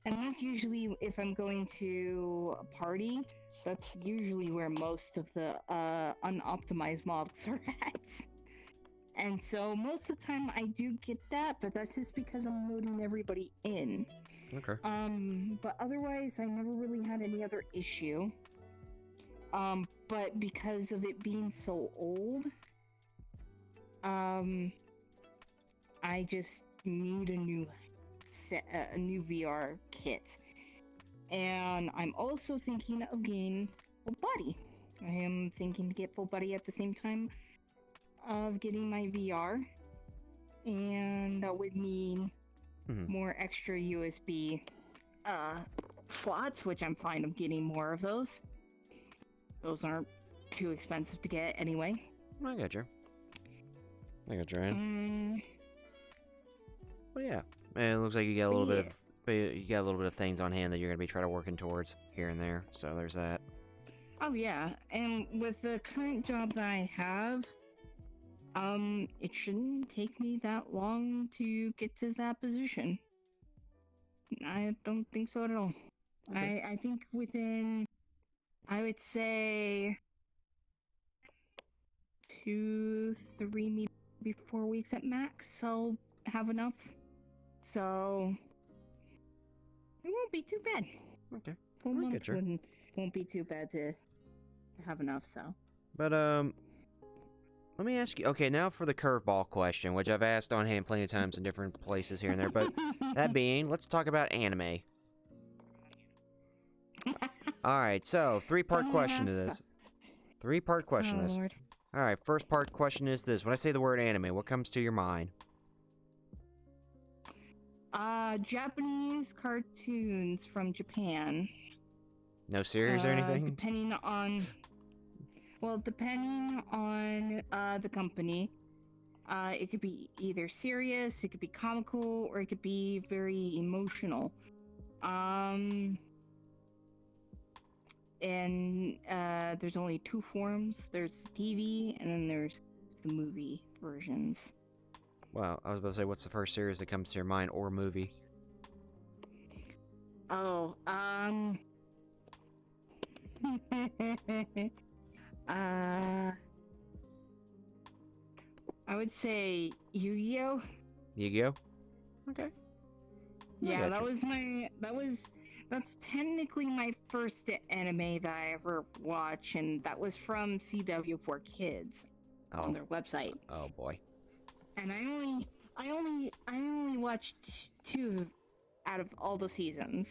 That's usually if I'm going to a party. That's usually where most of the unoptimized models are at. And so most of the time I do get that, but that's just because I'm loading everybody in. Okay. But otherwise I never really had any other issue. But because of it being so old, I just need a new VR kit, and I'm also thinking of getting full body. I am thinking to get full body at the same time of getting my VR, and that would mean more extra USB slots, which I'm fine of getting more of those. Those aren't too expensive to get anyway. I got you. Ryan. Well, yeah. Man, it looks like you got a little bit of things on hand that you're gonna be trying to working towards here and there. So there's that. Oh yeah, and with the current job that I have, it shouldn't take me that long to get to that position. I don't think so at all. Okay. I think within, I would say, 2, 3, maybe 4 weeks at max, I'll have enough. So it won't be too bad. Okay. 4 months wouldn't won't be too bad to have enough, so. But, let me ask you, okay, now for the curveball question, which I've asked on hand plenty of times in different places here and there, but that being, let's talk about anime. Alright, so, three-part question to this. Three-part question to this. Lord. Alright, first part question is this. When I say the word anime, what comes to your mind? Japanese cartoons from Japan. No series or anything? Depending on the company. It could be either serious, it could be comical, or it could be very emotional. And there's only two forms. There's TV, and then there's the movie versions. Well, I was about to say, what's the first series that comes to your mind, or movie? Oh, I would say Yu-Gi-Oh! Yu-Gi-Oh? Okay. Yeah, gotcha. that's technically my first anime that I ever watched, and that was from CW for Kids on their website. Oh boy. And I only watched 2 out of all the seasons.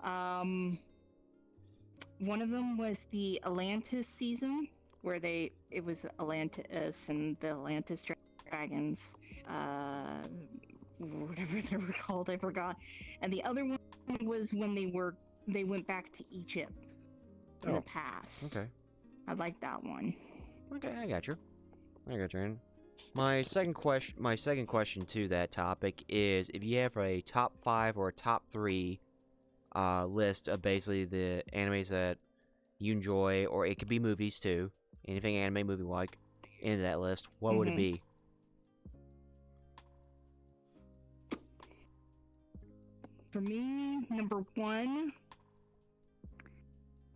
One of them was the Atlantis season, where it was Atlantis and the Atlantis dragons, whatever they were called, I forgot. And the other one was when they went back to Egypt in the past. Okay. I like that one. Okay, I got you. Aaron. My second question to that topic is, if you have a top 5 or a top 3 list of basically the animes that you enjoy, or it could be movies too, anything anime movie like, into that list, what would it be? For me, number 1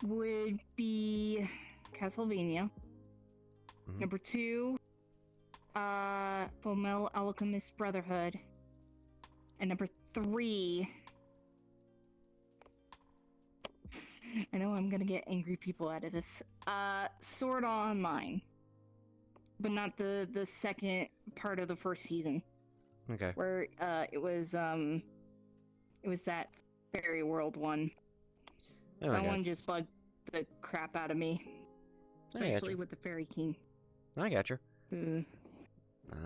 would be Castlevania. Number 2, Fullmetal Alchemist Brotherhood. And number 3, I know I'm gonna get angry people out of this, Sword Online. But not the second part of the first season. Okay. Where, it was that fairy world one. That one just bugged the crap out of me. Especially with the Fairy King. I got you.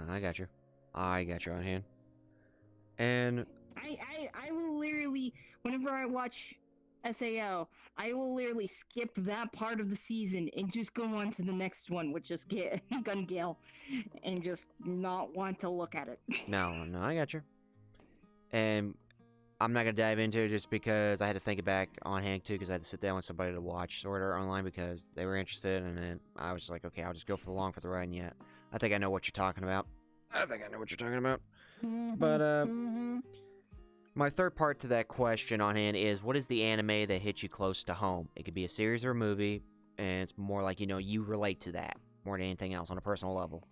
I got you on hand. And I will literally, whenever I watch SAO, I will literally skip that part of the season and just go on to the next one, which is Gun Gale, and just not want to look at it. No, I got you. And I'm not gonna dive into it just because I had to think it back on hand too, because I had to sit down with somebody to watch Sword Art Online because they were interested, and then I was just like, okay, I'll just go for the long for the ride. And yet, I think I know what you're talking about. But my third part to that question on hand is, what is the anime that hits you close to home? It could be a series or a movie, and it's more like, you relate to that more than anything else on a personal level.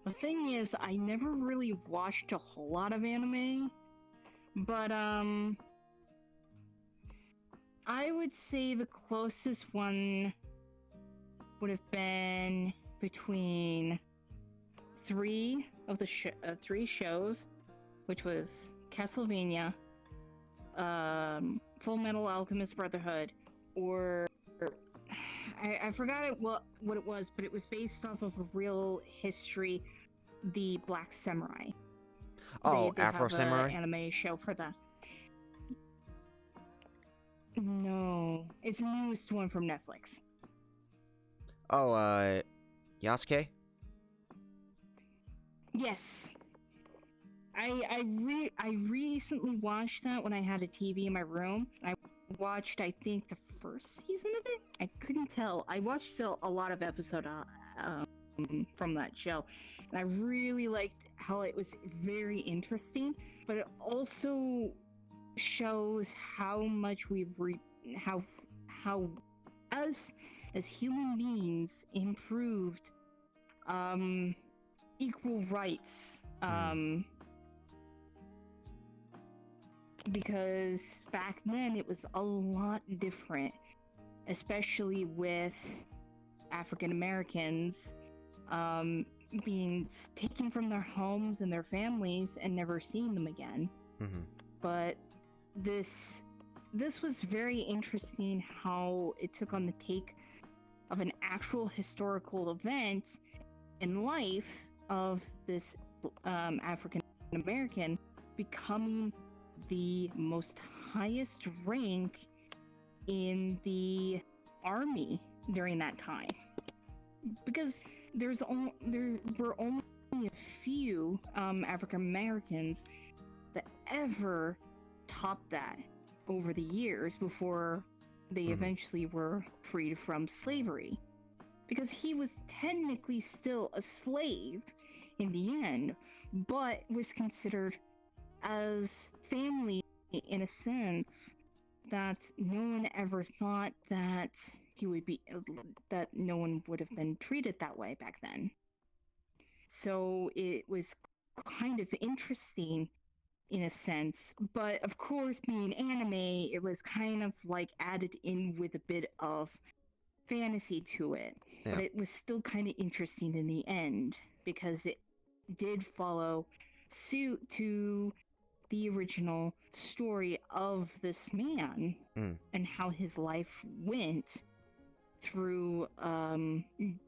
The thing is, I never really watched a whole lot of anime, but I would say the closest one would have been between 3 of the 3 shows, which was Castlevania, Fullmetal Alchemist Brotherhood, or I forgot what it was, but it was based off of a real history, the Black Samurai. Oh, they Afro have Samurai? an anime show for that. No, it's the newest one from Netflix. Oh, Yasuke? Yes. I recently watched that when I had a TV in my room. I watched, I think, the first season of it. I couldn't tell. I watched a lot of episodes from that show, and I really liked how it was very interesting. But it also shows how much how us as human beings improved equal rights because back then it was a lot different, especially with African Americans being taken from their homes and their families and never seeing them again. Mm-hmm. But this was very interesting how it took on the take of an actual historical event in life of this African American becoming the most highest rank in the army during that time. Because there were only a few African Americans that ever topped that over the years before they eventually were freed from slavery. Because he was technically still a slave in the end, but was considered as family in a sense that no one ever thought that that no one would have been treated that way back then. So it was kind of interesting in a sense, but of course being anime, it was kind of like added in with a bit of fantasy to it. Yeah. But it was still kind of interesting in the end because it did follow suit to the original story of this man and how his life went through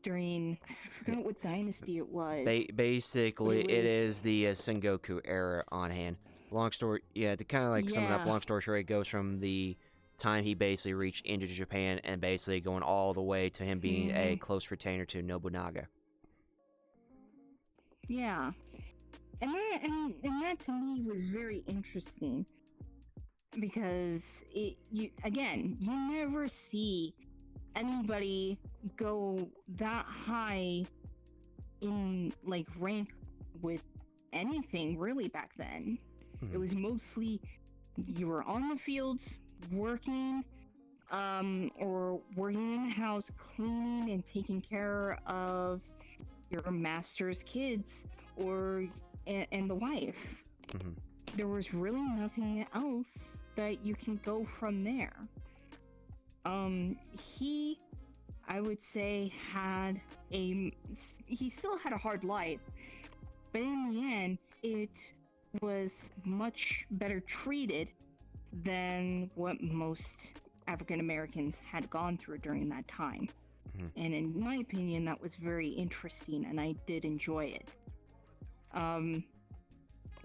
during, I forgot what dynasty it was. Basically, it is the Sengoku era on hand. Long story, to kind of like sum it up, long story short, it goes from the time he basically reached into Japan and basically going all the way to him being a close retainer to Nobunaga. Yeah. And that to me was very interesting because you never see anybody go that high in like rank with anything really back then. It was mostly you were on the fields working or working in the house, cleaning and taking care of your master's kids or and the wife. There was really nothing else that you can go from there. He, I would say, he still had a hard life, but in the end, it was much better treated than what most African Americans had gone through during that time. And in my opinion, that was very interesting, and I did enjoy it.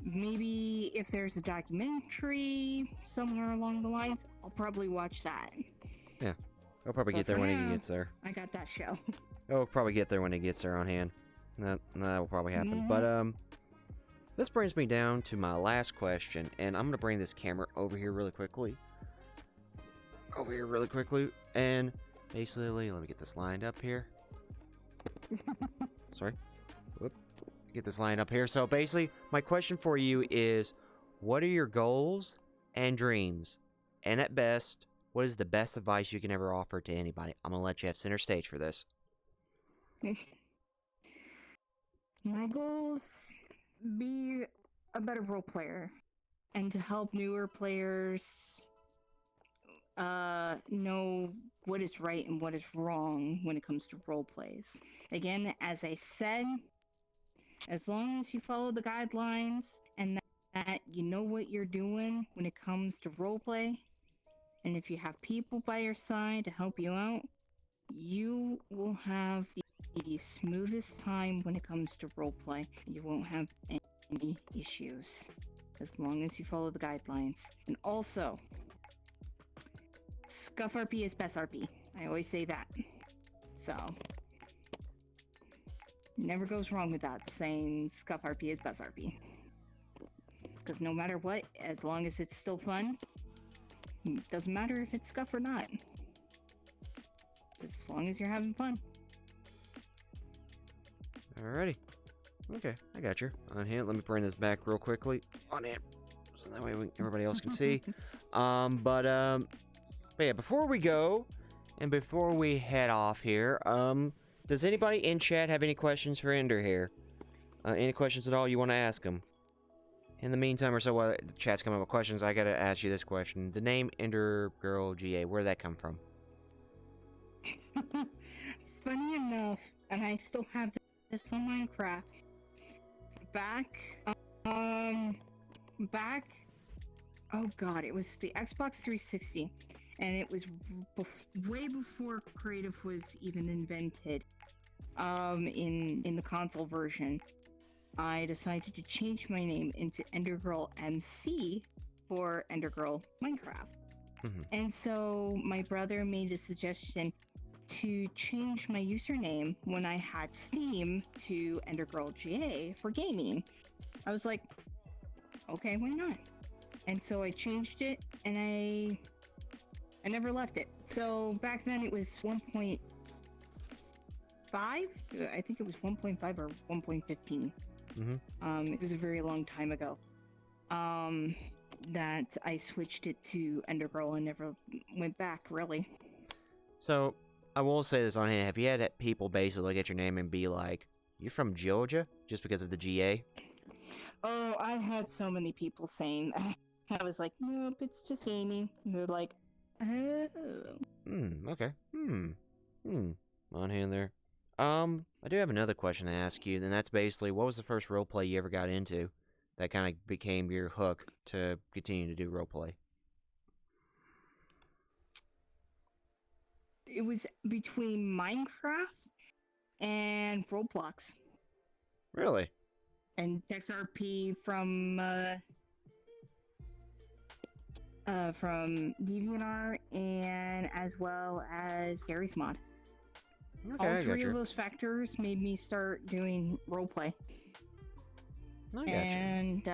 Maybe if there's a documentary somewhere along the lines, I'll probably watch that. Yeah, I'll probably get there when he gets there. I got that show. I'll probably get there when he gets there on hand. That will probably happen. But this brings me down to my last question, and I'm gonna bring this camera over here really quickly. And basically, let me get this lined up here. Sorry. Whoop. Get this lined up here. So basically, my question for you is, what are your goals and dreams? And at best, what is the best advice you can ever offer to anybody? I'm gonna let you have center stage for this. My goals, be a better role player and to help newer players know what is right and what is wrong when it comes to role plays. Again, as I said, as long as you follow the guidelines and that you know what you're doing when it comes to role play, and if you have people by your side to help you out, you will have the smoothest time when it comes to roleplay. You won't have any issues as long as you follow the guidelines. And also, Scuff RP is best RP. I always say that. So, never goes wrong with that, saying Scuff RP is best RP. Because no matter what, as long as it's still fun, it doesn't matter if it's Scuff or not. As long as you're having fun. Alrighty. Okay, I got you. On hand, let me bring this back real quickly. On hand. So that way everybody else can see. But yeah, before we go, and before we head off here, does anybody in chat have any questions for Ender here? Any questions at all you want to ask him? in the meantime or so, while the chat's coming up with questions, I gotta ask you this question. The name Ender Girl GA, where did that come from? Funny enough, and I still have this on Minecraft. Back, oh god, it was the Xbox 360, and it was way before creative was even invented. In the console version, I decided to change my name into Endergirl MC for Endergirl Minecraft. And so my brother made a suggestion to change my username when I had Steam to Endergirl GA for gaming. I was like, okay, why not? And so I changed it, and I never left it. So back then it was 1.5. I think it was 1.5 or 1.15. It was a very long time ago. That I switched it to Endergirl and never went back, really. So, I will say this on hand. Have you had people basically look at your name and be like, "You're from Georgia?" just because of the GA? Oh, I had so many people saying that. I was like, nope, it's just Amy. And they're like, oh. Okay. On hand there. I do have another question to ask you, and that's basically, what was the first roleplay you ever got into that kind of became your hook to continue to do roleplay? It was between Minecraft and Roblox. Really? And XRP from DeviantArt, and as well as Gary's Mod. Okay, all three of those factors made me start doing roleplay. And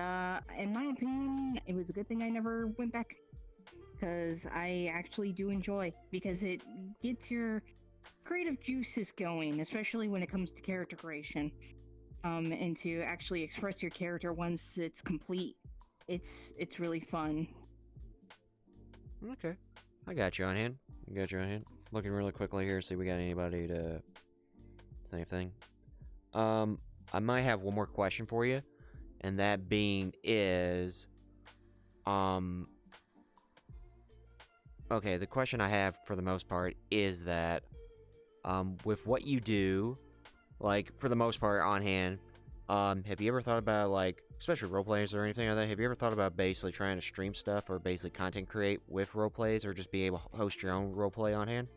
in my opinion, it was a good thing I never went back, because I actually do enjoy, because it gets your creative juices going, especially when it comes to character creation, and to actually express your character once it's complete. It's really fun. Okay, I got you on hand. Looking really quickly here, see if we got anybody to say anything. I might have one more question for you, and that being is, okay, the question I have for the most part is that, with what you do, like, for the most part on hand, have you ever thought about, like, especially roleplays or anything like that, have you ever thought about basically trying to stream stuff or basically content create with roleplays, or just be able to host your own roleplay on hand?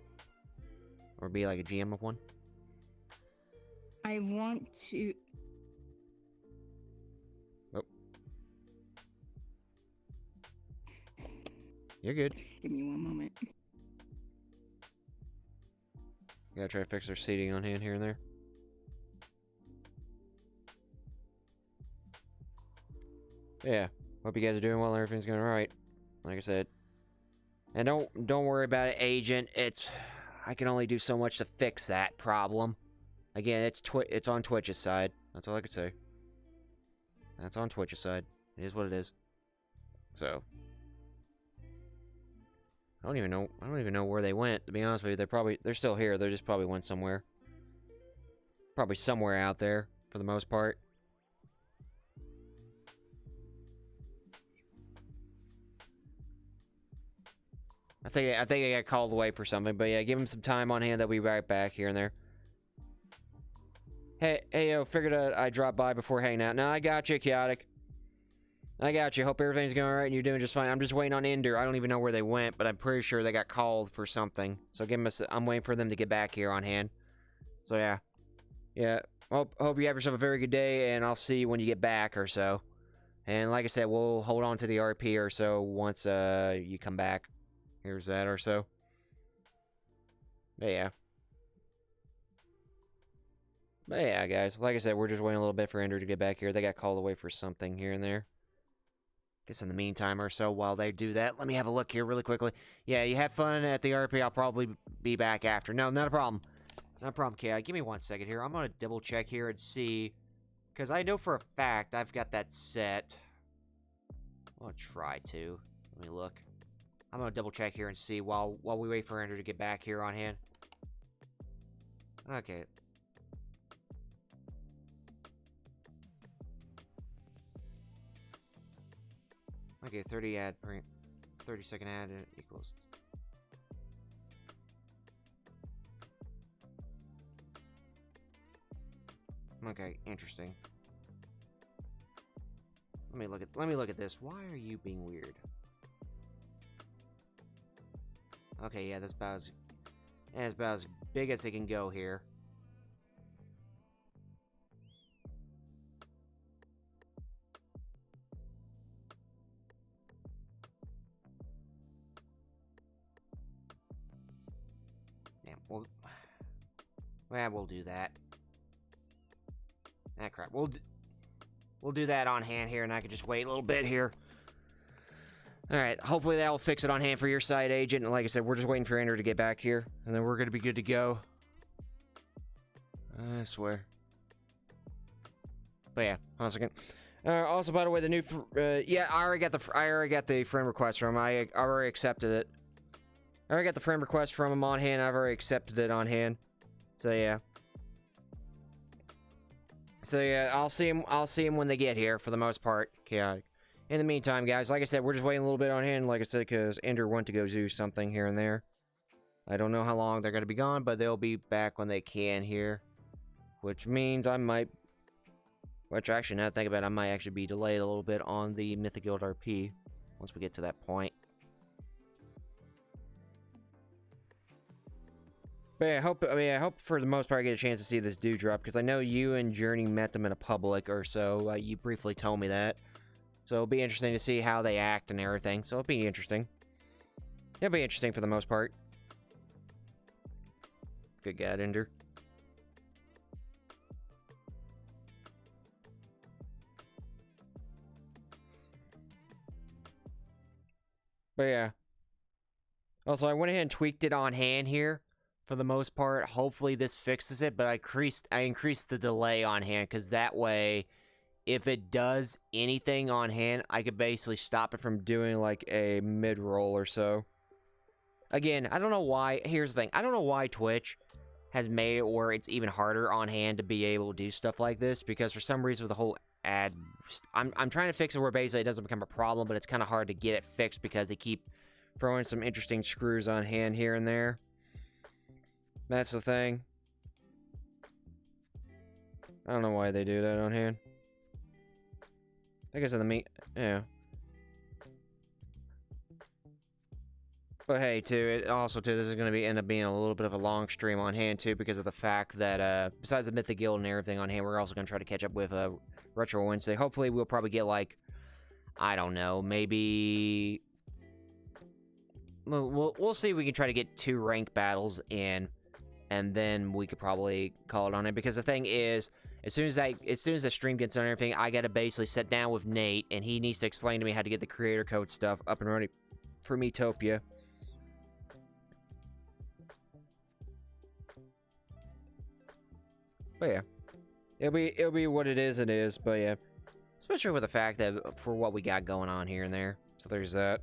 Or be like a GM of one? I want to... Oh. You're good. Give me one moment. Gotta try to fix their seating on hand here and there. Yeah, hope you guys are doing well. Everything's going alright. Like I said. And don't worry about it, Agent. I can only do so much to fix that problem. Again, it's on Twitch's side. That's all I could say. That's on Twitch's side. It is what it is. So, I don't even know where they went, to be honest with you. They're still here. They just probably went somewhere. Probably somewhere out there, for the most part. I think I got called away for something, but yeah, give him some time on hand. They'll be right back here and there. Hey, yo, figured I'd drop by before hanging out. No, I got you, Chaotic. I got you. Hope everything's going alright and you're doing just fine. I'm just waiting on Ender. I don't even know where they went, but I'm pretty sure they got called for something. So I'm waiting for them to get back here on hand. So yeah. Yeah. Hope you have yourself a very good day, and I'll see you when you get back or so. And like I said, we'll hold on to the RP or so once you come back. Here's that or so. But yeah. But yeah, guys. Like I said, we're just waiting a little bit for Ender to get back here. They got called away for something here and there. Guess in the meantime or so, while they do that, let me have a look here really quickly. Yeah, you have fun at the RP. I'll probably be back after. No, not a problem. Not a problem, Kay. Give me 1 second here. I'm going to double check here and see. Because I know for a fact I've got that set. I'm going to try to. Let me look. I'm going to double check here and see while we wait for Ender to get back here on hand. Okay. Okay, 30-second ad equals. Okay, interesting. Let me look at this. Why are you being weird? Okay, yeah, that's about as big as it can go here. Damn, we'll do that. Ah, crap. We'll do that on hand here, and I can just wait a little bit here. Alright, hopefully that will fix it on hand for your side, Agent. And like I said, we're just waiting for Andrew to get back here, and then we're going to be good to go. I swear. But yeah, hold on a second. Also, by the way, the new... yeah, I already got the friend request from him. I already accepted it. I already got the friend request from him on hand. I've already accepted it on hand. So, yeah. So, yeah, I'll see him when they get here, for the most part. Chaotic. In the meantime, guys, like I said, we're just waiting a little bit on hand, like I said, because Ender went to go do something here and there. I don't know how long they're going to be gone, but they'll be back when they can here. Which means I might... Which, actually, now that I think about it, I might actually be delayed a little bit on the Mythic Guild RP. Once we get to that point. But yeah, I hope for the most part I get a chance to see this dude drop, because I know you and Journey met them in a public or so. You briefly told me that. So it'll be interesting to see how they act and everything. So it'll be interesting. It'll be interesting for the most part. Good God, Ender. But yeah. Also, I went ahead and tweaked it on hand here. For the most part, hopefully this fixes it, but I increased the delay on hand, because that way, if it does anything on hand, I could basically stop it from doing, like, a mid-roll or so. Again, I don't know why, here's the thing, I don't know why Twitch has made it where it's even harder on hand to be able to do stuff like this, because for some reason with the whole ad, I'm trying to fix it where basically it doesn't become a problem, but it's kind of hard to get it fixed because they keep throwing some interesting screws on hand here and there. That's the thing. I don't know why they do that on hand. I guess in the yeah. But hey, too, this is going to end up being a little bit of a long stream on hand, too, because of the fact that, besides the Mythic Guild and everything on hand, we're also going to try to catch up with, Retro Wednesday. Hopefully, we'll probably get, like, I don't know, maybe... We'll see if we can try to get 2 rank battles in, and then we could probably call it on it, because the thing is, as soon as the stream gets on and everything, I gotta basically sit down with Nate, and he needs to explain to me how to get the creator code stuff up and running for Metopia. But yeah, it'll be what it is, but yeah, especially with the fact that for what we got going on here and there. So there's that.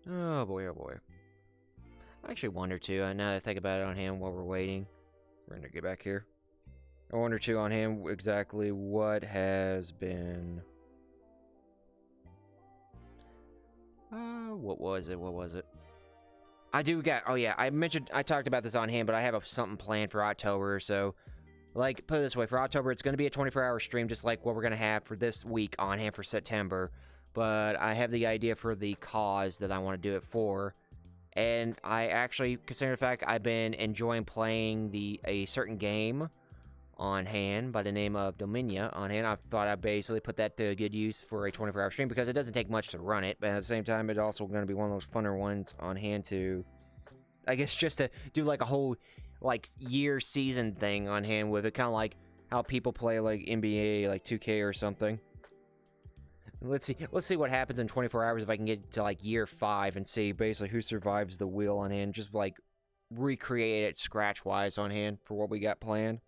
Oh boy, oh boy. I actually wonder too, now that I think about it on hand while we're waiting. We're gonna get back here. I wonder too on hand exactly what has been... what was it? I do got... Oh yeah, I talked about this on hand, but I have something planned for October, so... Like, put it this way, for October, it's gonna be a 24-hour stream, just like what we're gonna have for this week on hand for September. But I have the idea for the cause that I want to do it for. And I actually, considering the fact I've been enjoying playing a certain game on hand by the name of Dominia on hand, I thought I'd basically put that to good use for a 24-hour stream, because it doesn't take much to run it, but at the same time, it's also going to be one of those funner ones on hand to, I guess, just to do like a whole, like, year season thing on hand with it, kind of like how people play, like, NBA, like 2K or something. Let's see what happens in 24 hours if I can get to, like, year 5 and see basically who survives the wheel on hand. Just, like, recreate it scratch-wise on hand for what we got planned.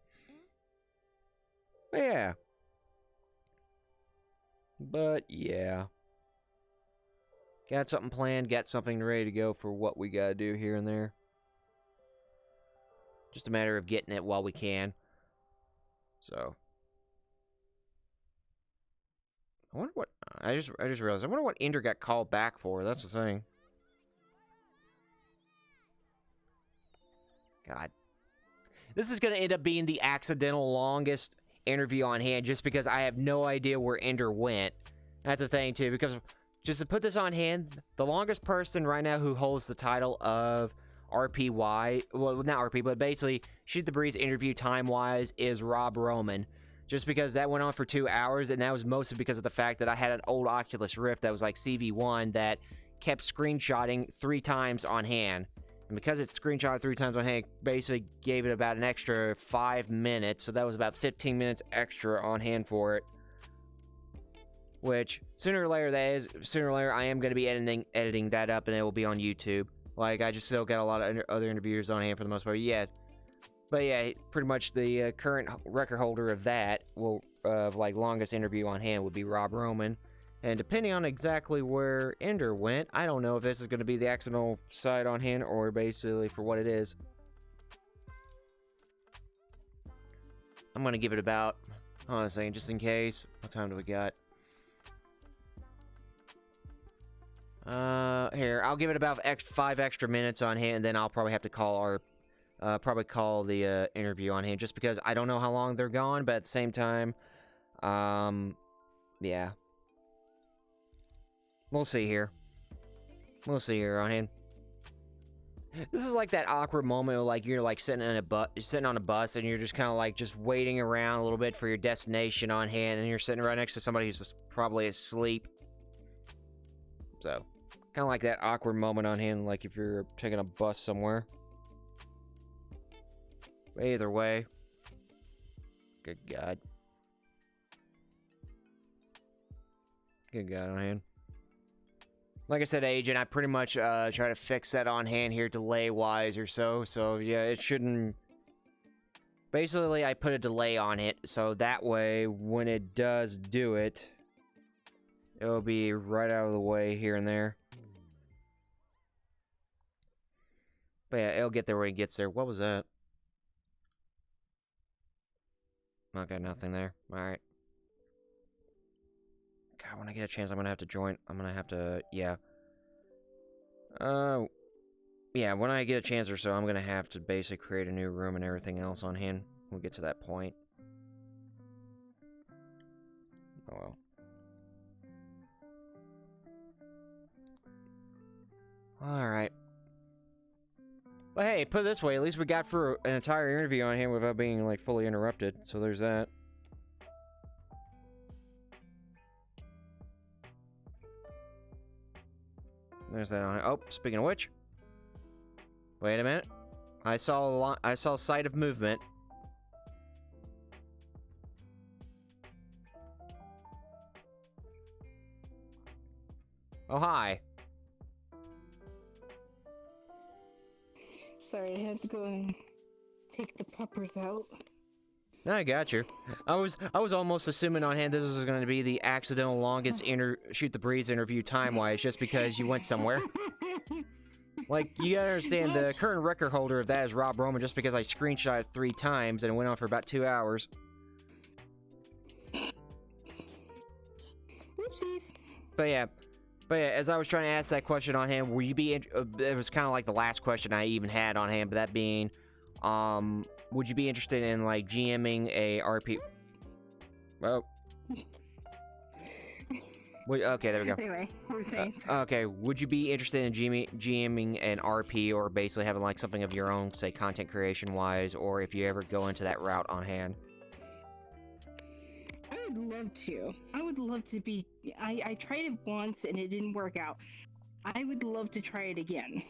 But, yeah. Got something planned, got something ready to go for what we gotta do here and there. Just a matter of getting it while we can. So I wonder what I just realized. I wonder what Ender got called back for. That's the thing. God. This is going to end up being the accidental longest interview on hand just because I have no idea where Ender went. That's the thing, too, because just to put this on hand, the longest person right now who holds the title of RPY, well, not RP, but basically Shoot the Breeze interview time-wise is Rob Roman. Just because that went on for 2 hours, and that was mostly because of the fact that I had an old Oculus Rift that was like CV1 that kept screenshotting 3 times on hand. And because it screenshot 3 times on hand, it basically gave it about an extra 5 minutes. So that was about 15 minutes extra on hand for it. Which, sooner or later I am going to be editing that up, and it will be on YouTube. Like, I just still got a lot of other interviewers on hand for the most part. Yeah. But yeah, pretty much the current record holder of that, like, longest interview on hand would be Rob Roman. And depending on exactly where Ender went, I don't know if this is going to be the accidental side on hand or basically for what it is. I'm going to give it about, hold on a second, just in case. What time do we got? Here, I'll give it about 5 extra minutes on hand, and then I'll probably have to call the interview on hand, just because I don't know how long they're gone, but at the same time, yeah. We'll see here. We'll see here on hand. This is like that awkward moment where, like, you're like sitting on a bus and you're just kind of like just waiting around a little bit for your destination on hand, and you're sitting right next to somebody who's just probably asleep. So, kind of like that awkward moment on hand, like if you're taking a bus somewhere. But either way, good God. Good God on hand. Like I said, Agent, I pretty much try to fix that on hand here delay-wise or so. So, yeah, it shouldn't... Basically, I put a delay on it, so that way, when it does do it, it'll be right out of the way here and there. But yeah, it'll get there when it gets there. What was that? Okay, nothing there. Alright. God, when I get a chance, I'm gonna have to join. I'm gonna have to, yeah. Yeah, when I get a chance or so, I'm gonna have to basically create a new room and everything else on hand. We'll get to that point. Oh well. Alright. But hey, put it this way, at least we got through an entire interview on hand without being, like, fully interrupted. So there's that. There's that on. Oh, speaking of which, wait a minute. I saw a sight of movement. Oh hi. Sorry, I had to go and take the puppers out. I got you. I was almost assuming on hand this was going to be the accidental longest Shoot the Breeze interview time-wise, just because you went somewhere. Like, you gotta understand, the current record holder of that is Rob Roman, just because I screenshot it 3 times and it went on for about 2 hours. Oopsies. But yeah, as I was trying to ask that question on hand, will you be? It was kind of like the last question I even had on hand, but that being, would you be interested in, like, GMing a RP? Oh. Okay, there we go. Anyway, what were we saying? Okay, would you be interested in GMing an RP, or basically having, like, something of your own, say, content creation-wise, or if you ever go into that route on hand? I would love to. I would love to be... I tried it once and it didn't work out. I would love to try it again.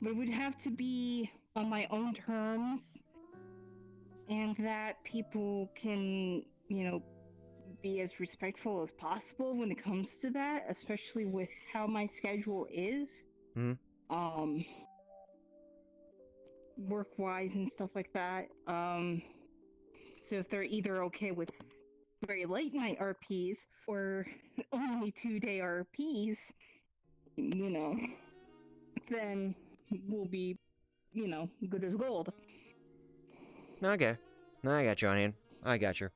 But it would have to be on my own terms, and that people can, you know, be as respectful as possible when it comes to that, especially with how my schedule is. Mm-hmm. Work-wise and stuff like that. So if they're either okay with very late night RPs or only 2-day RPs, you know, then we'll be, you know, good as gold. Okay. No, I got you on hand. I got you.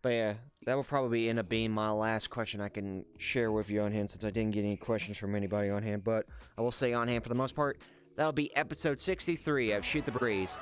But yeah, that will probably end up being my last question I can share with you on hand since I didn't get any questions from anybody on hand. But I will say on hand for the most part, that'll be episode 63 of Shoot the Breeze.